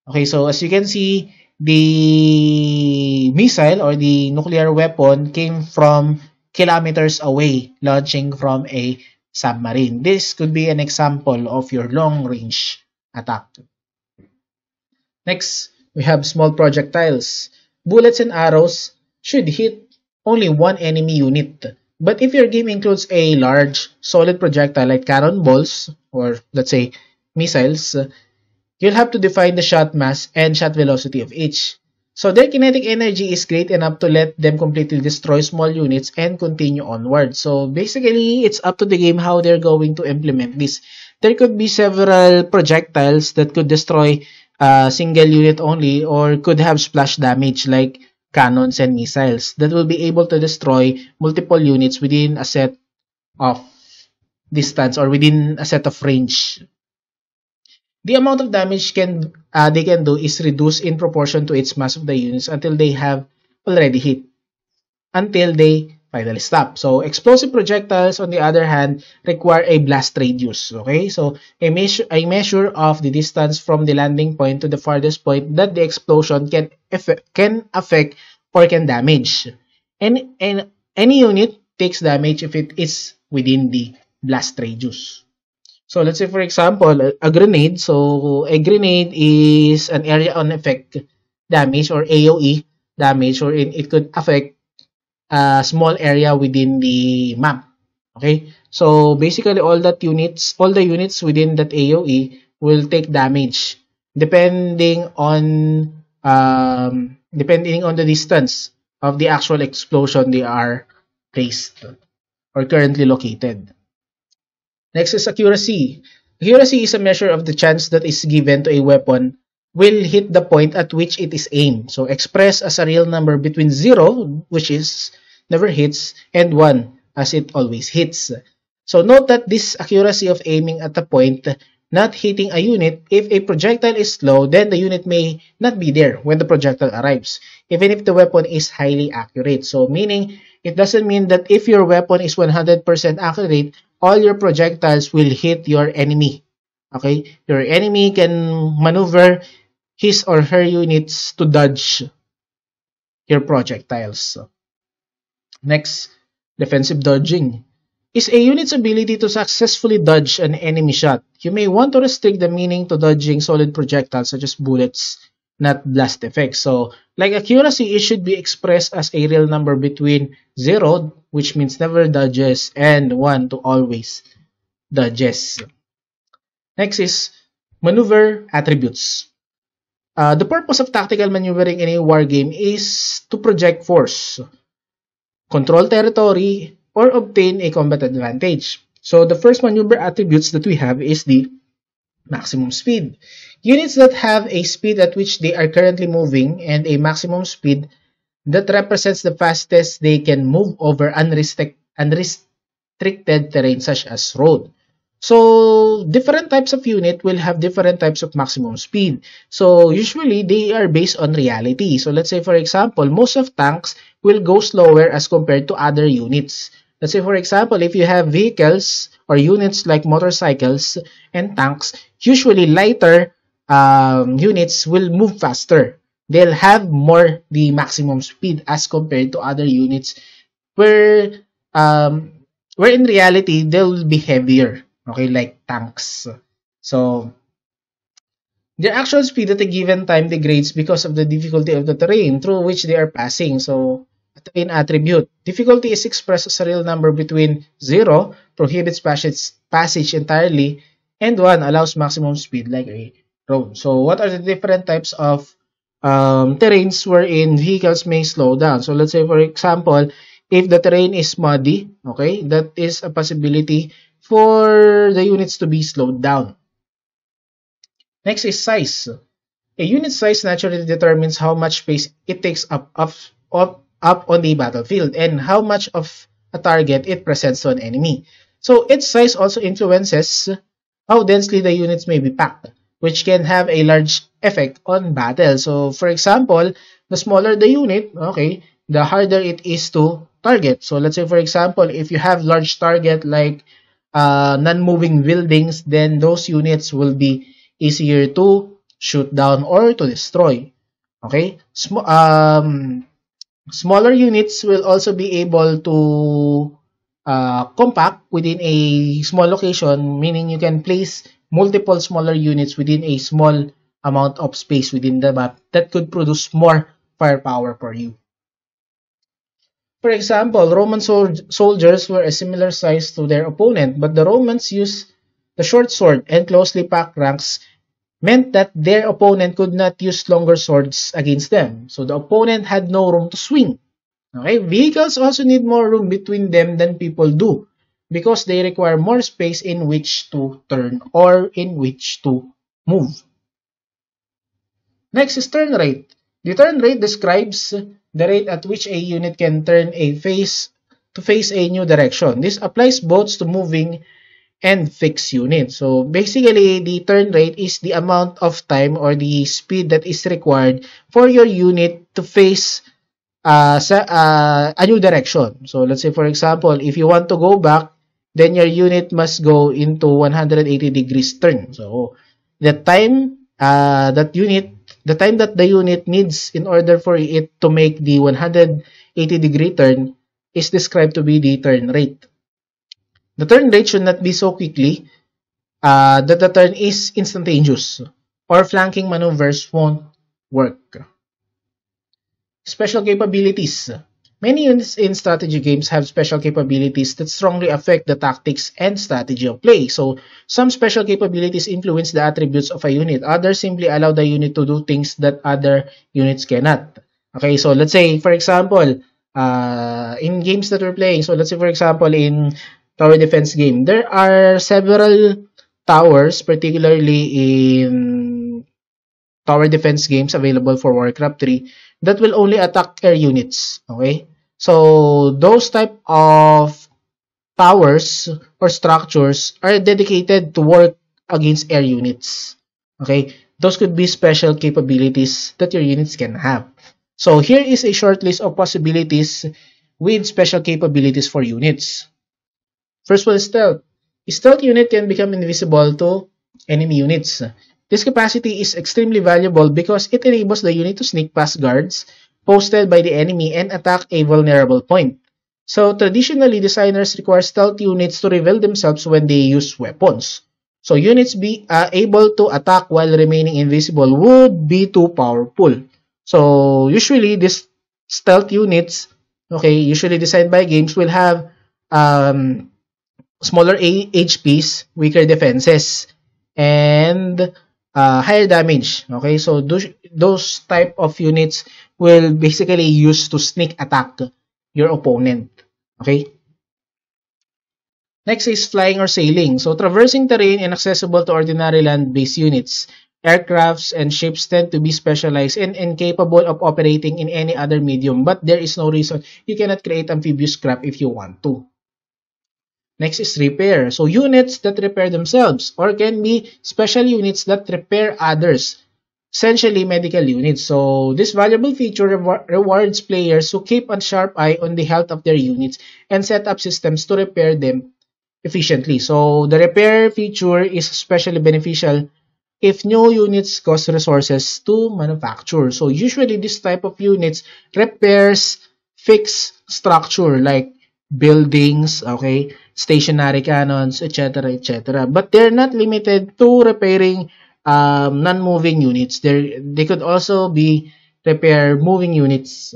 Okay, so as you can see, the missile or the nuclear weapon came from kilometers away, launching from a submarine. This could be an example of your long-range attack. Next, we have small projectiles. Bullets and arrows should hit only one enemy unit. But if your game includes a large, solid projectile like cannonballs, or let's say missiles, you'll have to define the shot mass and shot velocity of each. So their kinetic energy is great enough to let them completely destroy small units and continue onward. So basically, it's up to the game how they're going to implement this. There could be several projectiles that could destroy a single unit only or could have splash damage like cannons and missiles that will be able to destroy multiple units within a set of distance or within a set of range. The amount of damage they can do is reduced in proportion to its mass of the units until they have already hit, until they finally stop. So explosive projectiles, on the other hand, require a blast radius. Okay, so a measure of the distance from the landing point to the farthest point that the explosion can affect or can damage. And any unit takes damage if it is within the blast radius. So let's say for example, a grenade. So a grenade is an area on effect damage or AOE damage, or it could affect a small area within the map. Okay, so basically all the units within that AOE will take damage depending on the distance of the actual explosion they are placed or currently located. Next is accuracy. Accuracy is a measure of the chance that is given to a weapon will hit the point at which it is aimed. So expressed as a real number between 0, which is never hits, and 1, as it always hits. So note that this accuracy of aiming at a point not hitting a unit, if a projectile is slow, then the unit may not be there when the projectile arrives, even if the weapon is highly accurate. So meaning, it doesn't mean that if your weapon is 100% accurate, all your projectiles will hit your enemy. Okay? Your enemy can maneuver his or her units to dodge your projectiles. Next, defensive dodging is a unit's ability to successfully dodge an enemy shot. You may want to restrict the meaning to dodging solid projectiles such as bullets, not blast effects. So, like accuracy, it should be expressed as a real number between 0, which means never dodges, and 1 to always dodges. Next is maneuver attributes. The purpose of tactical maneuvering in a war game is to project force, control territory, or obtain a combat advantage. So the first maneuver attributes that we have is the maximum speed. Units that have a speed at which they are currently moving and a maximum speed that represents the fastest they can move over unrestricted terrain such as road. So different types of unit will have different types of maximum speed. So usually they are based on reality. So let's say for example, most of tanks will go slower as compared to other units. Let's say for example, if you have vehicles or units like motorcycles and tanks, usually lighter units will move faster. They'll have more the maximum speed as compared to other units where in reality they'll be heavier. Okay, like tanks. So their actual speed at a given time degrades because of the difficulty of the terrain through which they are passing. So a terrain attribute. Difficulty is expressed as a real number between 0, prohibits passage entirely, and one allows maximum speed like a road. So what are the different types of terrains wherein vehicles may slow down? So let's say for example, if the terrain is muddy, okay, that is a possibility for the units to be slowed down. Next is size. A unit size naturally determines how much space it takes up on the battlefield and how much of a target it presents to an enemy. So its size also influences how densely the units may be packed, which can have a large effect on battle. So for example, the smaller the unit, okay, the harder it is to target. So let's say for example, if you have large target like non-moving buildings, then those units will be easier to shoot down or to destroy. Okay? Smaller units will also be able to compact within a small location, meaning you can place multiple smaller units within a small amount of space within the map that could produce more firepower for you. For example, Roman soldiers were a similar size to their opponent, but the Romans used the short sword and closely packed ranks meant that their opponent could not use longer swords against them. So the opponent had no room to swing. Okay, vehicles also need more room between them than people do because they require more space in which to turn or in which to move. Next is turn rate. The turn rate describes the rate at which a unit can turn a face to face a new direction. This applies both to moving and fixed units. So basically, the turn rate is the amount of time or the speed that is required for your unit to face a new direction. So let's say for example, if you want to go back, then your unit must go into 180 degrees turn. So the time that the unit needs in order for it to make the 180-degree turn is described to be the turn rate. The turn rate should not be so quickly that the turn is instantaneous or flanking maneuvers won't work. Special capabilities. Many units in strategy games have special capabilities that strongly affect the tactics and strategy of play. So, some special capabilities influence the attributes of a unit. Others simply allow the unit to do things that other units cannot. Okay, so let's say, for example, in games that we're playing, so let's say, for example, in tower defense game, there are several towers, particularly in tower defense games available for Warcraft 3 that will only attack air units. Okay? So those type of towers or structures are dedicated to work against air units. Okay? Those could be special capabilities that your units can have. So here is a short list of possibilities with special capabilities for units. First one is stealth. A stealth unit can become invisible to enemy units. This capacity is extremely valuable because it enables the unit to sneak past guards posted by the enemy and attack a vulnerable point. So traditionally, designers require stealth units to reveal themselves when they use weapons. So units be able to attack while remaining invisible would be too powerful. So usually, these stealth units, okay, usually designed by games, will have smaller HPs, weaker defenses, and higher damage. Okay, so those type of units will basically use to sneak attack your opponent. Okay. Next is flying or sailing. So traversing terrain inaccessible to ordinary land-based units. Aircrafts and ships tend to be specialized and incapable of operating in any other medium, but there is no reason you cannot create amphibious craft if you want to. Next is repair. So units that repair themselves or can be special units that repair others. Essentially medical units. So this valuable feature rewards players who keep a sharp eye on the health of their units and set up systems to repair them efficiently. So the repair feature is especially beneficial if new units cost resources to manufacture. So usually this type of units repairs fixed structure like buildings, okay, stationary cannons, etc., etc. But they're not limited to repairing non-moving units. They could also be repair moving units.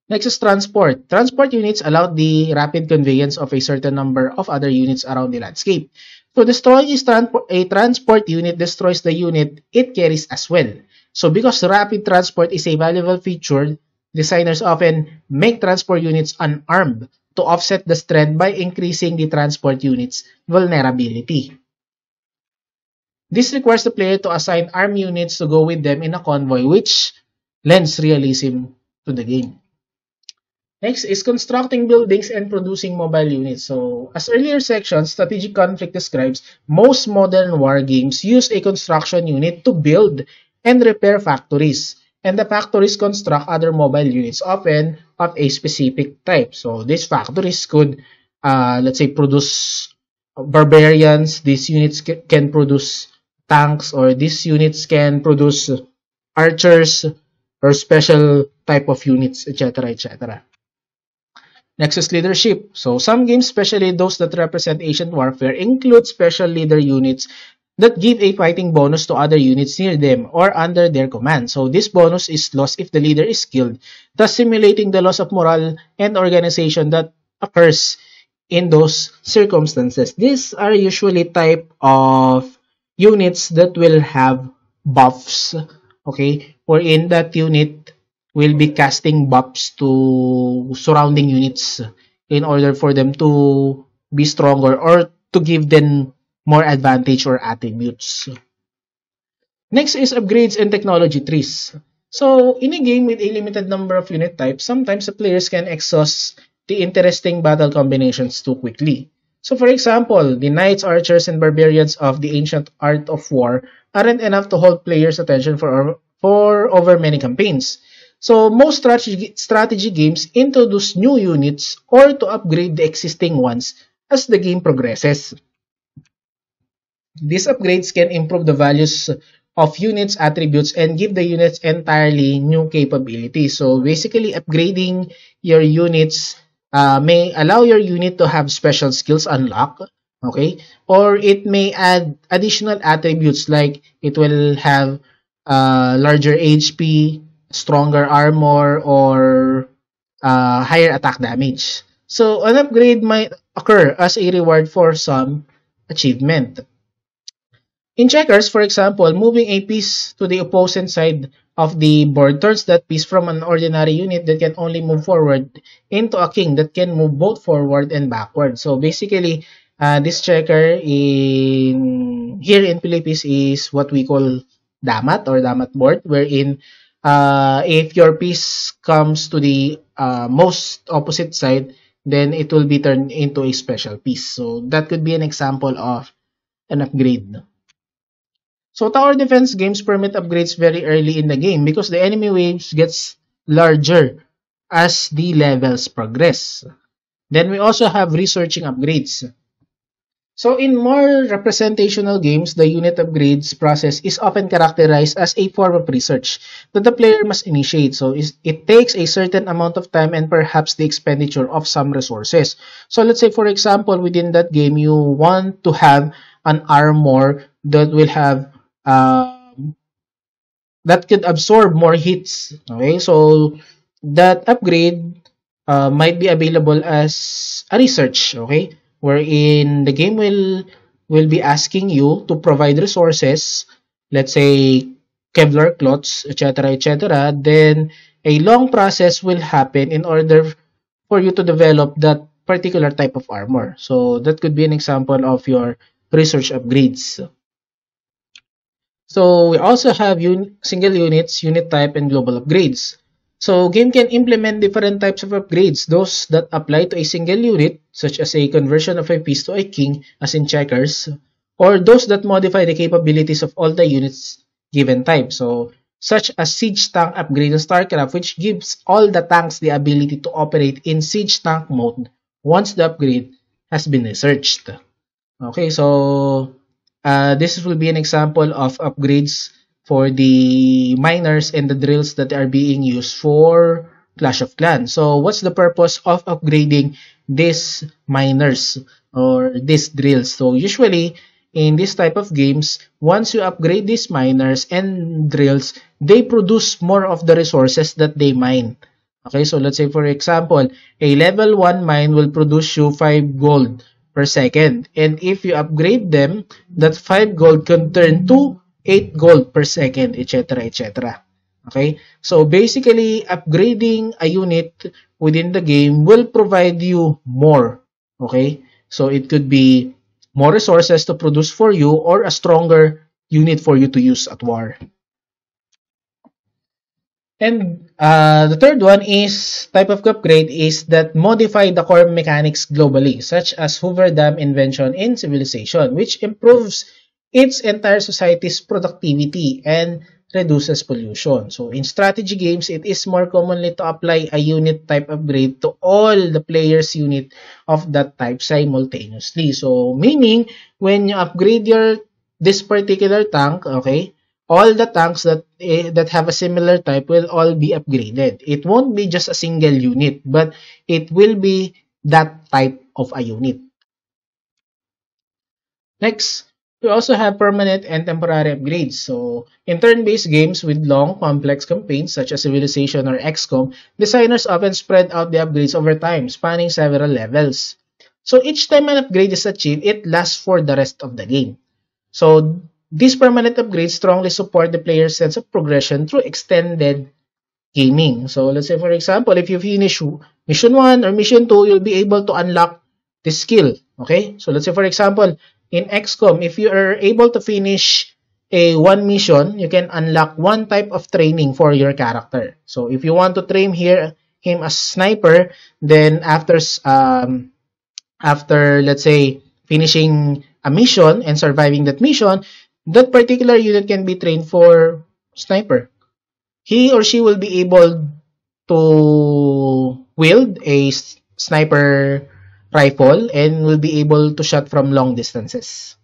Next is transport. Transport units allow the rapid conveyance of a certain number of other units around the landscape. So destroying a transport unit destroys the unit it carries as well. So because rapid transport is a valuable feature, designers often make transport units unarmed to offset the strength by increasing the transport unit's vulnerability. This requires the player to assign armed units to go with them in a convoy, which lends realism to the game. Next is constructing buildings and producing mobile units. So, as earlier section, strategic conflict describes, most modern war games use a construction unit to build and repair factories. And the factories construct other mobile units, often of a specific type. So, these factories could, let's say, produce barbarians. These units can produce tanks, or these units can produce archers or special type of units, etc., etc. Next is leadership. So some games, especially those that represent ancient warfare, include special leader units that give a fighting bonus to other units near them or under their command. So this bonus is lost if the leader is killed, thus simulating the loss of morale and organization that occurs in those circumstances. These are usually type of units that will have buffs, okay, wherein that unit will be casting buffs to surrounding units in order for them to be stronger or to give them more advantage or attributes. Next is upgrades and technology trees. So, in a game with a limited number of unit types, sometimes the players can exhaust the interesting battle combinations too quickly. So, for example, the knights, archers, and barbarians of the ancient art of war aren't enough to hold players' attention for over many campaigns. So, most strategy games introduce new units or to upgrade the existing ones as the game progresses. These upgrades can improve the values of units attributes and give the units entirely new capabilities. So basically upgrading your units may allow your unit to have special skills unlocked, okay? Or it may add additional attributes like it will have larger HP, stronger armor, or higher attack damage. So an upgrade might occur as a reward for some achievement. In checkers, for example, moving a piece to the opposing side of the board turns that piece from an ordinary unit that can only move forward into a king that can move both forward and backward. So basically, this checker in here in Philippines is what we call damat or damat board, wherein if your piece comes to the most opposite side, then it will be turned into a special piece. So that could be an example of an upgrade. So tower defense games permit upgrades very early in the game because the enemy waves gets larger as the levels progress. Then we also have researching upgrades. So in more representational games, the unit upgrades process is often characterized as a form of research that the player must initiate. So it takes a certain amount of time and perhaps the expenditure of some resources. So let's say for example, within that game, you want to have an armor that will have that could absorb more hits. Okay, so that upgrade might be available as a research. Okay, wherein the game will be asking you to provide resources, let's say Kevlar cloths, etc., etc. Then a long process will happen in order for you to develop that particular type of armor. So that could be an example of your research upgrades. So we also have single units, unit type, and global upgrades. So game can implement different types of upgrades. Those that apply to a single unit, such as a conversion of a piece to a king, as in checkers, or those that modify the capabilities of all the units given type. So such as siege tank upgrade in StarCraft, which gives all the tanks the ability to operate in siege tank mode once the upgrade has been researched. Okay, so this will be an example of upgrades for the miners and the drills that are being used for Clash of Clans. So what's the purpose of upgrading these miners or these drills? So usually in this type of games, once you upgrade these miners and drills, they produce more of the resources that they mine. Okay, so let's say for example, a level 1 mine will produce you 5 gold. per second. And if you upgrade them, that 5 gold can turn to 8 gold per second, etc. etc. Okay? So basically, upgrading a unit within the game will provide you more. Okay? So it could be more resources to produce for you or a stronger unit for you to use at war. And the third one is type of upgrade is that modify the core mechanics globally, such as Hoover Dam invention in civilization, which improves its entire society's productivity and reduces pollution. So in strategy games, it is more commonly to apply a unit type upgrade to all the players' unit of that type simultaneously. So meaning when you upgrade your this particular tank, okay, all the tanks that have a similar type will all be upgraded. It won't be just a single unit, but it will be that type of a unit. Next, we also have permanent and temporary upgrades. So, in turn-based games with long, complex campaigns such as Civilization or XCOM, designers often spread out the upgrades over time, spanning several levels. So, each time an upgrade is achieved, it lasts for the rest of the game. So these permanent upgrades strongly support the player's sense of progression through extended gaming. So let's say for example, if you finish mission 1 or mission 2, you'll be able to unlock this skill. Okay? So let's say for example, in XCOM, if you are able to finish a one mission, you can unlock one type of training for your character. So if you want to train him as sniper, then after let's say finishing a mission and surviving that mission, that particular unit can be trained for sniper. He or she will be able to wield a sniper rifle and will be able to shoot from long distances.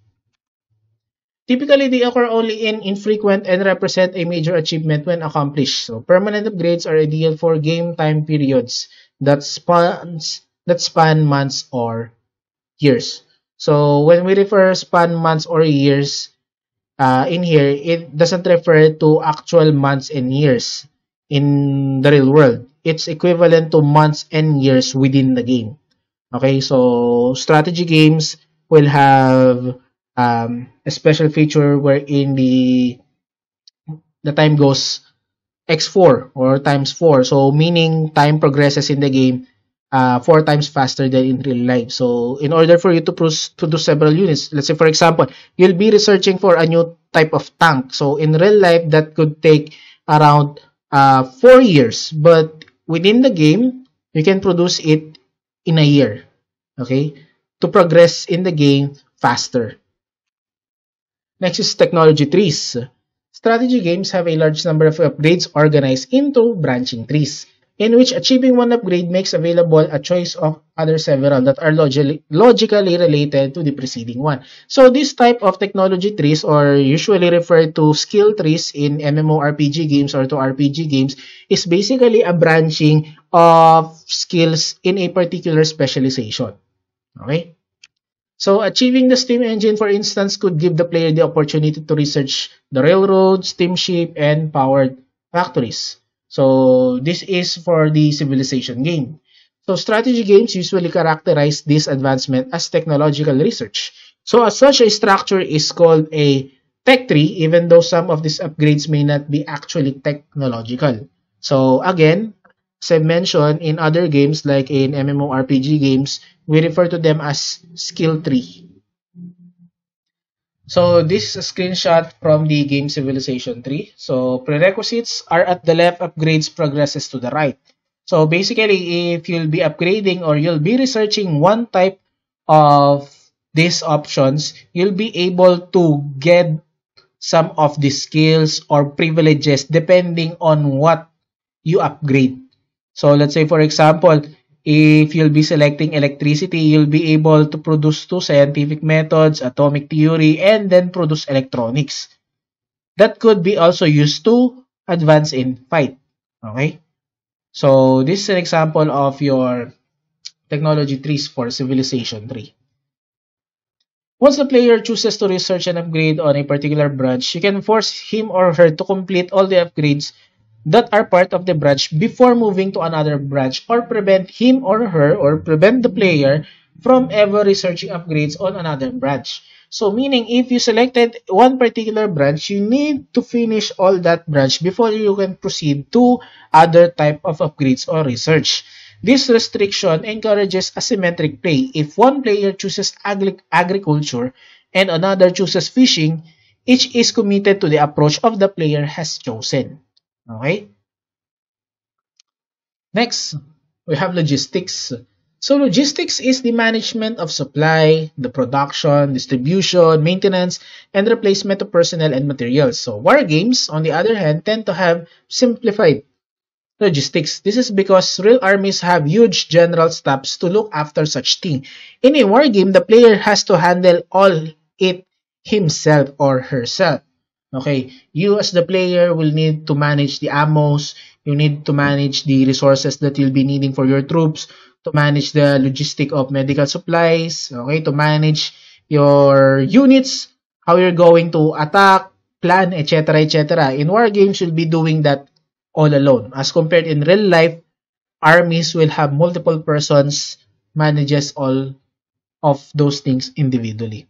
Typically, they occur only in infrequent and represent a major achievement when accomplished. So, permanent upgrades are ideal for game time periods that span months or years. So when we refer span months or years in here, it doesn't refer to actual months and years in the real world. It's equivalent to months and years within the game. Okay, so strategy games will have a special feature wherein the time goes x4 or times 4. So meaning time progresses in the game 4 times faster than in real life. So in order for you to produce several units, let's say for example, you'll be researching for a new type of tank. So in real life, that could take around 4 years. But within the game, you can produce it in a year. Okay? To progress in the game faster. Next is technology trees. Strategy games have a large number of upgrades organized into branching trees, in which achieving one upgrade makes available a choice of other several that are logically related to the preceding one. So this type of technology trees, or usually referred to skill trees in MMORPG games or to RPG games, is basically a branching of skills in a particular specialization. Okay? So achieving the steam engine, for instance, could give the player the opportunity to research the railroads, steamship, and powered factories. So this is for the civilization game. So strategy games usually characterize this advancement as technological research. So as such, a structure is called a tech tree, even though some of these upgrades may not be actually technological. So again, as I mentioned, in other games like in MMORPG games, we refer to them as skill tree. So this is a screenshot from the game Civilization 3. So prerequisites are at the left, upgrades progresses to the right. So basically, if you'll be upgrading or you'll be researching one type of these options, you'll be able to get some of the skills or privileges depending on what you upgrade. So let's say for example, if you'll be selecting electricity, you'll be able to produce two scientific methods, atomic theory, and then produce electronics. That could be also used to advance in fight. Okay? So this is an example of your technology trees for Civilization 3. Once the player chooses to research and upgrade on a particular branch, you can force him or her to complete all the upgrades that are part of the branch before moving to another branch, or prevent him or her, or prevent the player from ever researching upgrades on another branch. So meaning if you selected one particular branch, you need to finish all that branch before you can proceed to other type of upgrades or research. This restriction encourages asymmetric play. If one player chooses agriculture and another chooses fishing, each is committed to the approach of the player has chosen. Okay? Next, we have logistics. So logistics is the management of supply, the production, distribution, maintenance, and replacement of personnel and materials. So war games, on the other hand, tend to have simplified logistics. This is because real armies have huge general staffs to look after such thing. In a war game, the player has to handle all it himself or herself. Okay, you as the player will need to manage the ammos, you need to manage the resources that you'll be needing for your troops, to manage the logistic of medical supplies, okay, to manage your units, how you're going to attack, plan, etc., etc. In war games, you'll be doing that all alone. As compared in real life, armies will have multiple persons manages all of those things individually.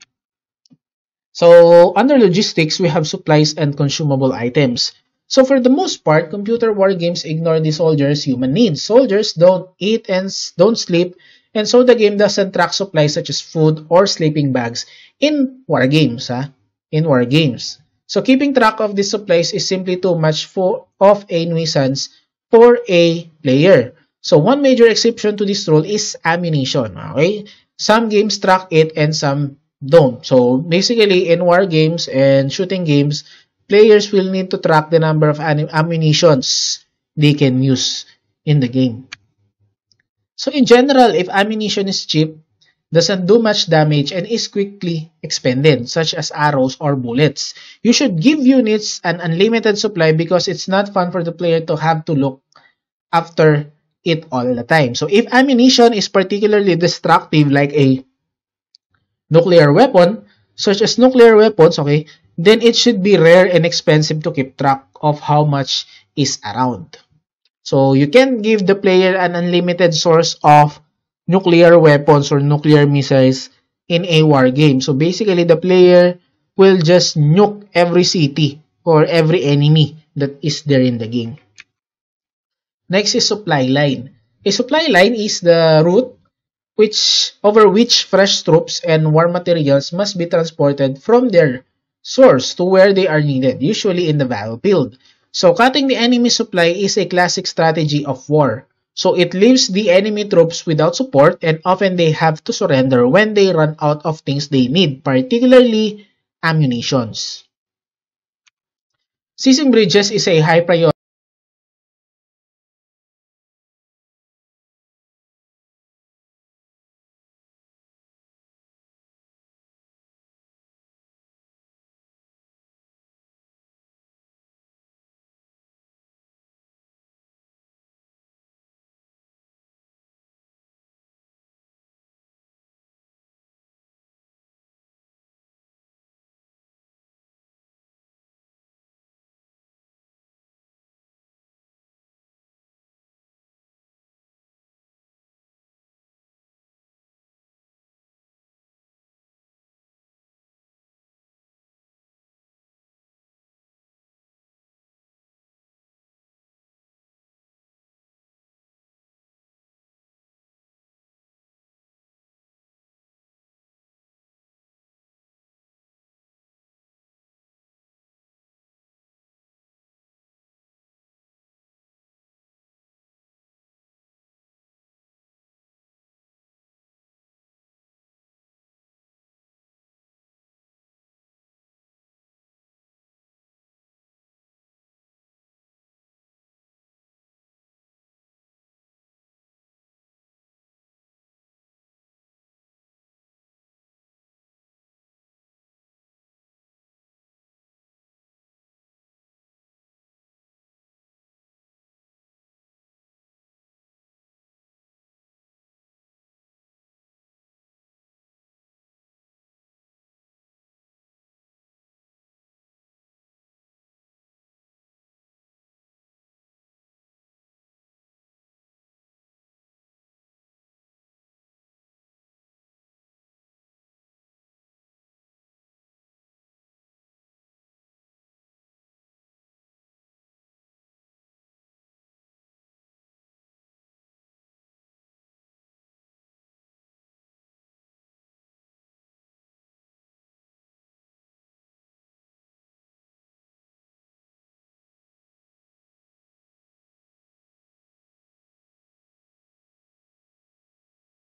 So under logistics, we have supplies and consumable items. So for the most part, computer war games ignore the soldiers' human needs. Soldiers don't eat and don't sleep, and so the game doesn't track supplies such as food or sleeping bags in war games. In war games. So keeping track of these supplies is simply too much of a nuisance for a player. So one major exception to this rule is ammunition. Okay, some games track it and some don't. So basically, in war games and shooting games, players will need to track the number of ammunitions they can use in the game. So in general, if ammunition is cheap, doesn't do much damage and is quickly expended, such as arrows or bullets, you should give units an unlimited supply because it's not fun for the player to have to look after it all the time. So if ammunition is particularly destructive, like a nuclear weapon, such as nuclear weapons, okay, then it should be rare and expensive to keep track of how much is around. So you can give the player an unlimited source of nuclear weapons or nuclear missiles in a war game. So basically, the player will just nuke every city or every enemy that is there in the game. Next is supply line. A supply line is the route over which fresh troops and war materials must be transported from their source to where they are needed, usually in the battlefield. So cutting the enemy supply is a classic strategy of war. So it leaves the enemy troops without support and often they have to surrender when they run out of things they need, particularly ammunitions. Seizing bridges is a high priority